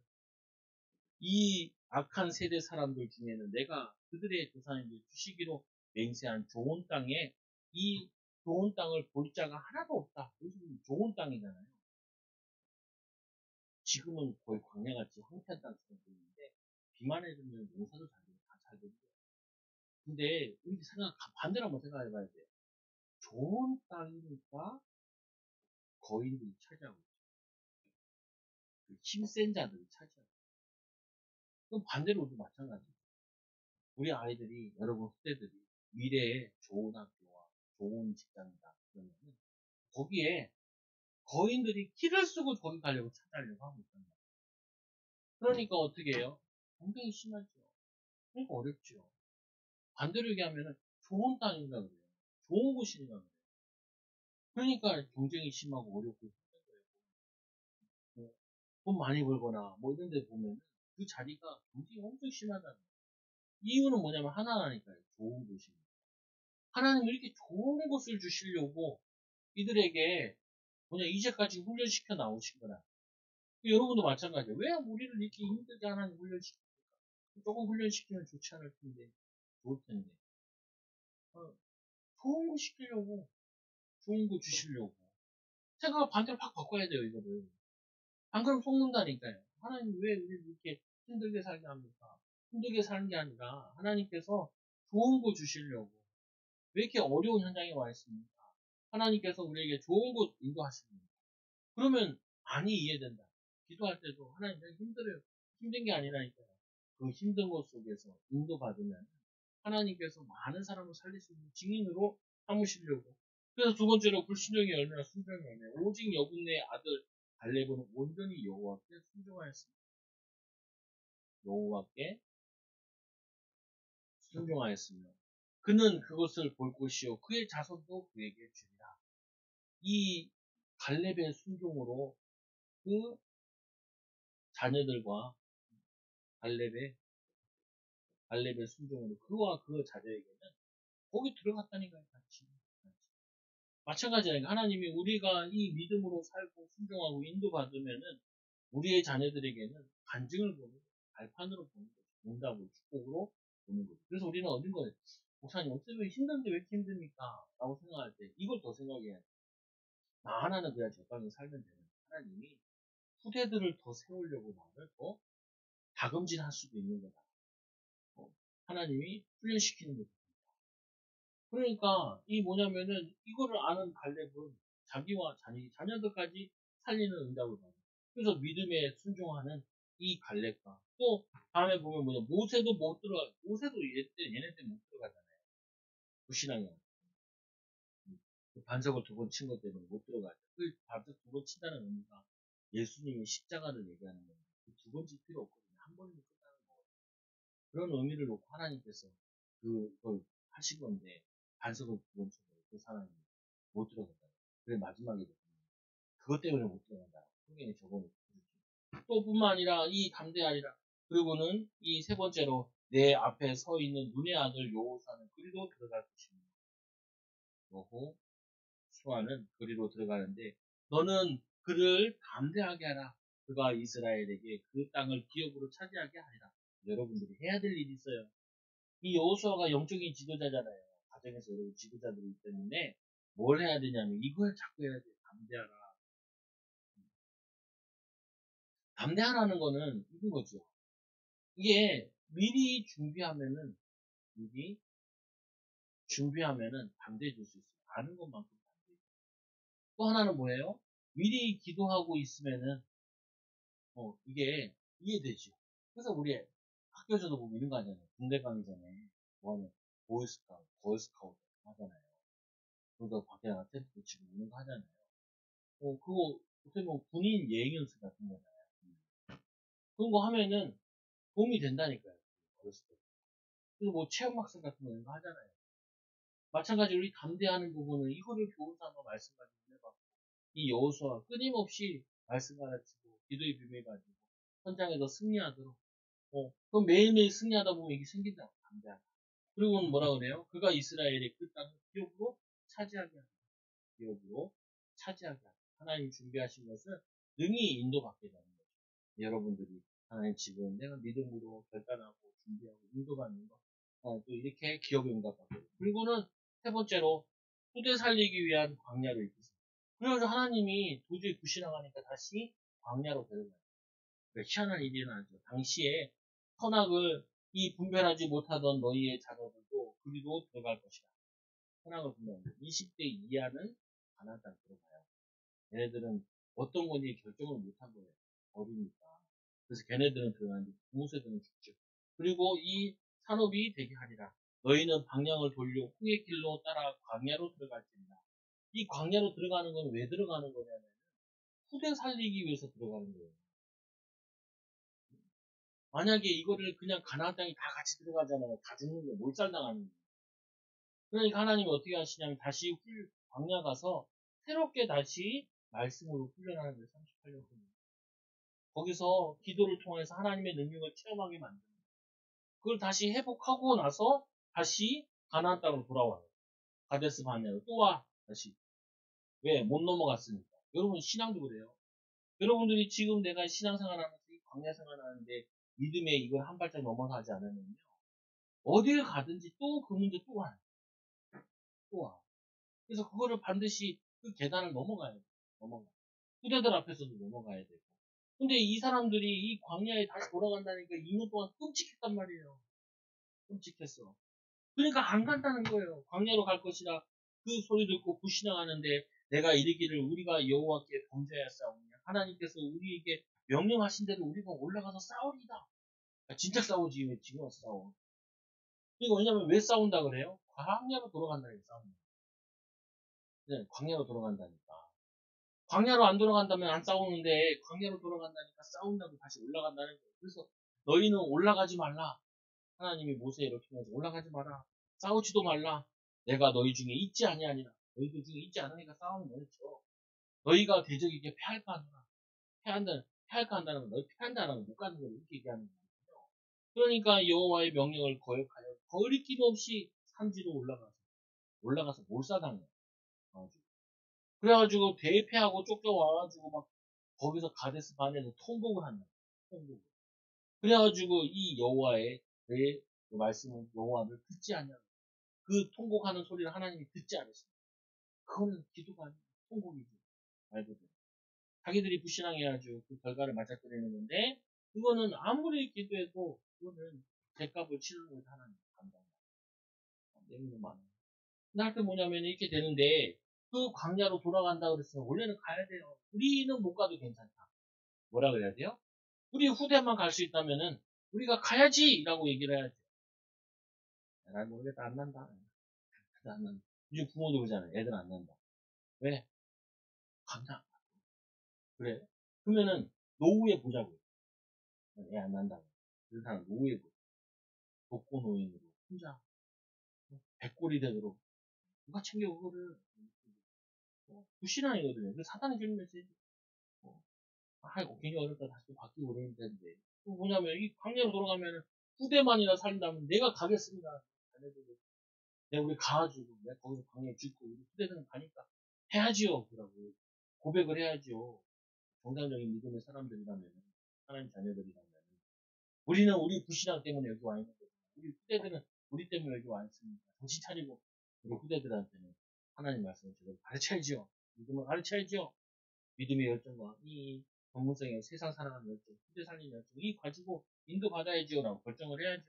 이 악한 세대 사람들 중에는 내가 그들의 조상에게 주시기로 맹세한 좋은 땅에 이 좋은 땅을 볼 자가 하나도 없다. 요즘 좋은 땅이잖아요. 지금은 거의 광야같이 황폐한 땅처럼 보이는데 비만 해주면 농사도 잘 되고 다 잘 되고. 근데 우리 반대로 한번 생각해 봐야 돼요. 좋은 땅이니까 거인들이 차지하고 있죠. 그 힘센 자들이 차지하고 있죠. 그럼 반대로 우리도 마찬가지예요. 우리 아이들이 여러분 후대들이 미래에 좋은 학교와 좋은 직장이다 그러면은 거기에 거인들이 키를 쓰고 거기 가려고 찾아가려고 하고 있단 말이에요. 그러니까 어떻게 해요? 굉장히 심하죠. 그러니까 어렵죠. 반대로 얘기하면은 좋은 땅인가 그래요. 좋은 곳인가 그래요. 그러니까 경쟁이 심하고 어렵고 힘든 거예요. 뭐, 돈 많이 벌거나 뭐 이런 데 보면 그 자리가 경쟁이 엄청 심하다는 거예요. 이유는 뭐냐면 하나라니까요. 좋은 곳입니다. 하나님은 이렇게 좋은 곳을 주시려고 이들에게 뭐냐 이제까지 훈련시켜 나오신 거라. 여러분도 마찬가지예요. 왜 우리를 이렇게 힘들게 하나님 훈련시킵니까? 조금 훈련시키면 좋지 않을 텐데, 좋을 텐데. 어, 좋은 거 시키려고, 좋은 거 주시려고. 생각을 반대로 확 바꿔야 돼요, 이거를. 안 그러면 속는다니까요. 하나님 왜 우리를 이렇게 힘들게 살게 합니까? 힘들게 사는 게 아니라 하나님께서 좋은 거 주시려고. 왜 이렇게 어려운 현장에 와 있습니까? 하나님께서 우리에게 좋은 곳 인도하십니다. 그러면 많이 이해된다. 기도할 때도 하나님 내가 힘들어요. 힘든 게 아니라니까요. 그 힘든 곳 속에서 인도받으면 하나님께서 많은 사람을 살릴 수 있는 증인으로 삼으시려고. 그래서 두 번째로 불순종이 열매나 순종이 열매. 오직 여분의 아들 갈렙은 온전히 여호와께 순종하였습니다. 여호와께 순종하였으며 그는 그것을 볼 것이요 그의 자손도 그에게 주리라. 이 갈렙의 순종으로 그 자녀들과 갈렙의 순종으로 그와 그 자녀에게는 거기 들어갔다니까요, 같이. 마찬가지라니까. 하나님이 우리가 이 믿음으로 살고 순종하고 인도받으면은 우리의 자녀들에게는 간증을 보는 거죠. 발판으로 보는 거죠. 응답으로, 축복으로 보는 거죠. 그래서 우리는 어딘 거예요? 목사님, 어쩌면 힘든데 왜 이렇게 힘듭니까? 라고 생각할 때 이걸 더 생각해야 돼. 나 하나는 그냥 적당히 살면 되는 하나님이 후대들을 더 세우려고 나를 더 다금질할 수도 있는 거다. 하나님이 훈련시키는 거죠. 그러니까 이 뭐냐면은 이거를 아는 갈렙은 자기와 자녀들까지 살리는 응답을 받아요. 그래서 믿음에 순종하는 이 갈렙과 또 다음에 보면 뭐냐 모세도 못 들어가. 모세도 얘네 때 못 들어가잖아요. 불신앙이. 그 반석을 두 번 친 것 때문에 못 들어가죠. 그 반석 두 번 친다는 의미가 예수님의 십자가를 얘기하는 겁니다. 두 번 칠 필요 없거든요. 한 번이면 끝나는 거거든요. 그런 의미를 놓고 하나님께서 그걸 하신 건데 반석을 두 번 쳐서 그 사람이 못 들어간다. 그래 마지막에 그것 때문에 못 들어간다. 성경에 적어놓고 또 뿐만 아니라 이 담대하리라. 그리고는 이 세 번째로 내 앞에 서 있는 눈의 아들 여호사는 그리로 들어갈 것입니다. 여호 수아는 그리로 들어가는데 너는 그를 담대하게 하라. 그가 이스라엘에게 그 땅을 기업으로 차지하게 하리라. 여러분들이 해야 될 일이 있어요. 이 여호수아가 영적인 지도자잖아요. 가정에서 여러분 지도자들이기 때문에 뭘 해야 되냐면 이걸 자꾸 해야 돼요. 담대하라. 담대하라는 거는 이런 거죠. 이게 미리 준비하면은 담대해질 수 있어요. 아는 것만큼 담대해요. 또 하나는 뭐예요? 미리 기도하고 있으면은 이게 이해되죠. 그래서 우리 학교에서도 보면 이런 거 하잖아요. 군대 가기 전에 뭐하면 보이스카우트 하잖아요. 그러다 밖에 나가 텐트 치고 이런 거 하잖아요. 그거 어떻게 보면 군인 예행 연습 같은 거잖아요. 그런 거 하면은 도움이 된다니까요. 어렸을 때. 그리고 뭐 체험학습 같은 거 이런 거 하잖아요. 마찬가지로 우리 담대하는 부분은 이거를 교훈사가 말씀 가지고 해봐. 이 여호수아 끊임없이 말씀 가르치고 기도의 비밀 가지고 현장에서 승리하도록 그럼 매일매일 승리하다 보면 이게 생긴다. 담대하다. 그리고는 뭐라 그래요? 그가 이스라엘의 그 땅을 기업으로 차지하게 하다. 기업으로 차지하게 하다. 하나님 준비하신 것은 능히 인도받게 되는 거죠. 여러분들이 하나님 지금 내가 믿음으로 결단하고 준비하고 인도받는 거. 또 이렇게 기업에 응답받고. 그리고는 세 번째로 후대 살리기 위한 광야를 입히세요. 그래서 하나님이 도저히 불신앙하니까 다시 광야로 데려가요. 희한한 일이 일어나죠. 당시에 선악을 이 분별하지 못하던 너희의 자녀들도 그리로 들어갈 것이다. 선악을 분별하는 20대 이하는 가나안 땅 들어가요. 얘네들은 어떤 건지 결정을 못한 거예요. 어리니까. 그래서 걔네들은 들어가는데 부모세들은 죽죠. 그리고 이 산업이 되게 하리라. 너희는 방향을 돌려 홍해 길로 따라 광야로 들어갈지니라. 이 광야로 들어가는 건 왜 들어가는 거냐면 후대 살리기 위해서 들어가는 거예요. 만약에 이거를 그냥 가나안 땅에 다 같이 들어가잖아요. 다 죽는 거예요. 몰살당하는 거예요. 그러니까 하나님이 어떻게 하시냐면 다시 광야 가서 새롭게 다시 말씀으로 훈련하는 거예요. 38년 동안. 거기서 기도를 통해서 하나님의 능력을 체험하게 만듭니다. 그걸 다시 회복하고 나서 다시 가나안 땅으로 돌아와요. 가데스 바네아로 또 와. 다시. 왜? 못 넘어갔으니까. 여러분 신앙도 그래요. 여러분들이 지금 내가 신앙생활 하면서 광야 생활하는데 믿음에 이걸 한 발짝 넘어가지 않으면요. 어딜 가든지 또 그 문제 또 와요. 또 와. 그래서 그거를 반드시 그 계단을 넘어가야 돼. 넘어가. 후대들 앞에서도 넘어가야 되고. 근데 이 사람들이 이 광야에 다시 돌아간다니까 2년 동안 끔찍했단 말이에요. 끔찍했어. 그러니까 안 간다는 거예요. 광야로 갈 것이라 그 소리 듣고 불신앙하는데 내가 이르기를 우리가 여호와께 범죄하여 싸우냐. 하나님께서 우리에게 명령하신 대로 우리가 올라가서 싸우리다. 진짜 싸우지 왜 지금 와서 싸워. 이거 왜냐면 왜 싸운다 그래요? 광야로 돌아간다니까 싸운다. 네, 광야로 돌아간다니까. 광야로 안 돌아간다면 안 싸우는데 광야로 돌아간다니까 싸운다고 다시 올라간다는 거예요. 그래서 너희는 올라가지 말라. 하나님이 모세에 이렇게 하면서 올라가지 마라. 싸우지도 말라. 내가 너희 중에 있지 아니하니라. 너희들 중에 있지 않으니까 싸우는 거였죠. 너희가 대적에게 패할까 하노라. 패할까 한다는 건 너희 패한다는 건 못 가는 걸 이렇게 얘기하는 거예요. 그러니까 여호와의 명령을 거역하여 거리낌 없이 산지로 올라가서 몰사당해요. 그래가지고 대패하고 쫓겨와가지고 막 거기서 가데스 반에서 통곡을 한다. 통곡. 그래가지고 이 여호와의 내 말씀은 여호와를 듣지 않냐. 그 통곡하는 소리를 하나님이 듣지 않으십니다. 그거는 기도가 아니고 통곡이지. 말 그대로. 자기들이 불신앙해가지고 그 결과를 맞닥뜨리는 건데 그거는 아무리 기도해도 그거는 죗값을 치르는 것이 하나님 감당. 내용도 많아요. 근데 하여튼 뭐냐면 이렇게 되는데 그 광야로 돌아간다 그랬으면 원래는 가야 돼요. 우리는 못 가도 괜찮다. 뭐라 그래야 돼요? 우리 후대만 갈 수 있다면은 우리가 가야지! 라고 얘기를 해야죠. 난 모르겠다. 안 난다. 안 난다. 요즘 부모도 그러잖아요. 애들 안 난다. 왜? 간다. 그래. 그러면은 노후에 보자고요. 애 안 난다고. 그 사람 노후에 보자. 독거노인으로 혼자 백골이 되도록 누가 챙겨 그거를 불신앙이거든요. 그 사단이 주는 메시지. 아이고 굉장히 어렵다. 다시 또 바뀌고 그러는 데인데. 또 뭐냐면 이 광야로 돌아가면은 후대만이나 살린다면 내가 가겠습니다. 내가 우리 가가지고 내가 거기서 광야에 짓고 우리 후대들은 가니까 해야지요. 그러고 고백을 해야지요. 정상적인 믿음의 사람들이라면 하나님 자녀들이라면 우리는 우리 불신앙 때문에 여기 와 있는 거고 우리 후대들은 우리 때문에 여기 와 있습니다. 정신 차리고 우리 후대들한테는 하나님 말씀을 제대로 가르쳐야지요. 믿음을 가르쳐야지요. 믿음의 열정과 이 전문성의 세상 살아가는 열정, 후대 살리는 열정, 이 가지고 인도받아야지요라고 결정을 해야죠.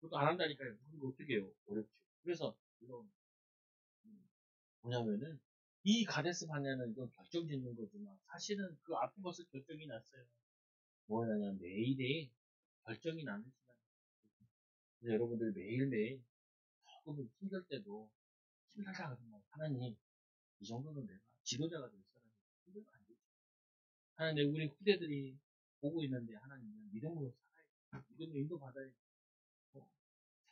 그것도 안 한다니까요. 그거 어떻게 해요? 어렵죠. 그래서 이런 뭐냐면은 이 가데스 바냐는 이건 결정 짓는 거지만 사실은 그 앞에 벌써 결정이 났어요. 뭐냐면 매일에 결정이 나는 시간. 그래서 여러분들 매일매일 조금 힘들 때도 힘들다 그러면 하나님 이 정도는 내가 지도자가 될 사람이 힘들면 안 되지. 하나님 우리 후대들이 보고 있는데 하나님 믿음으로 살아야 돼. 믿음으로 인도받아야 돼.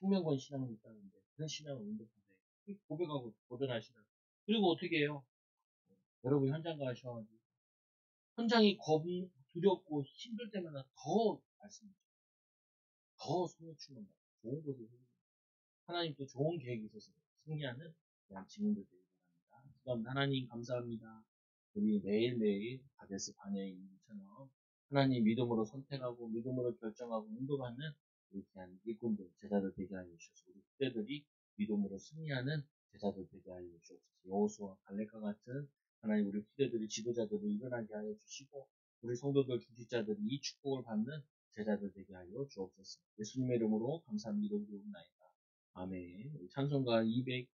생명권 신앙이 있다는데 그런 신앙을 인도받아야 돼. 고백하고 도전하시라. 그리고 어떻게 해요? 여러분 현장 가셔가지고 현장이 두렵고 힘들 때마다 더 말씀하죠. 더 손을 추는 거. 좋은 곳을 하나님 또 좋은 계획이 있어서 승리하는 그런 증인들 되기 바랍니다. 그럼 하나님 감사합니다. 우리 매일매일 가데스 반야의 일처럼 하나님 믿음으로 선택하고 믿음으로 결정하고 인도받는 우리 귀한 일꾼들 제자들 되게 하여 주셔서 우리 그대들이 믿음으로 승리하는 제자들 되게 하여 주옵소서. 여호수아 갈렙과 같은 하나님 우리 후대들이 지도자들을 일어나게 하여 주시고 우리 성도들 중직자들이 이 축복을 받는 제자들 되게 하여 주옵소서. 예수님의 이름으로 감사합니다. 기도드리옵나이다. 아멘. 찬송가 200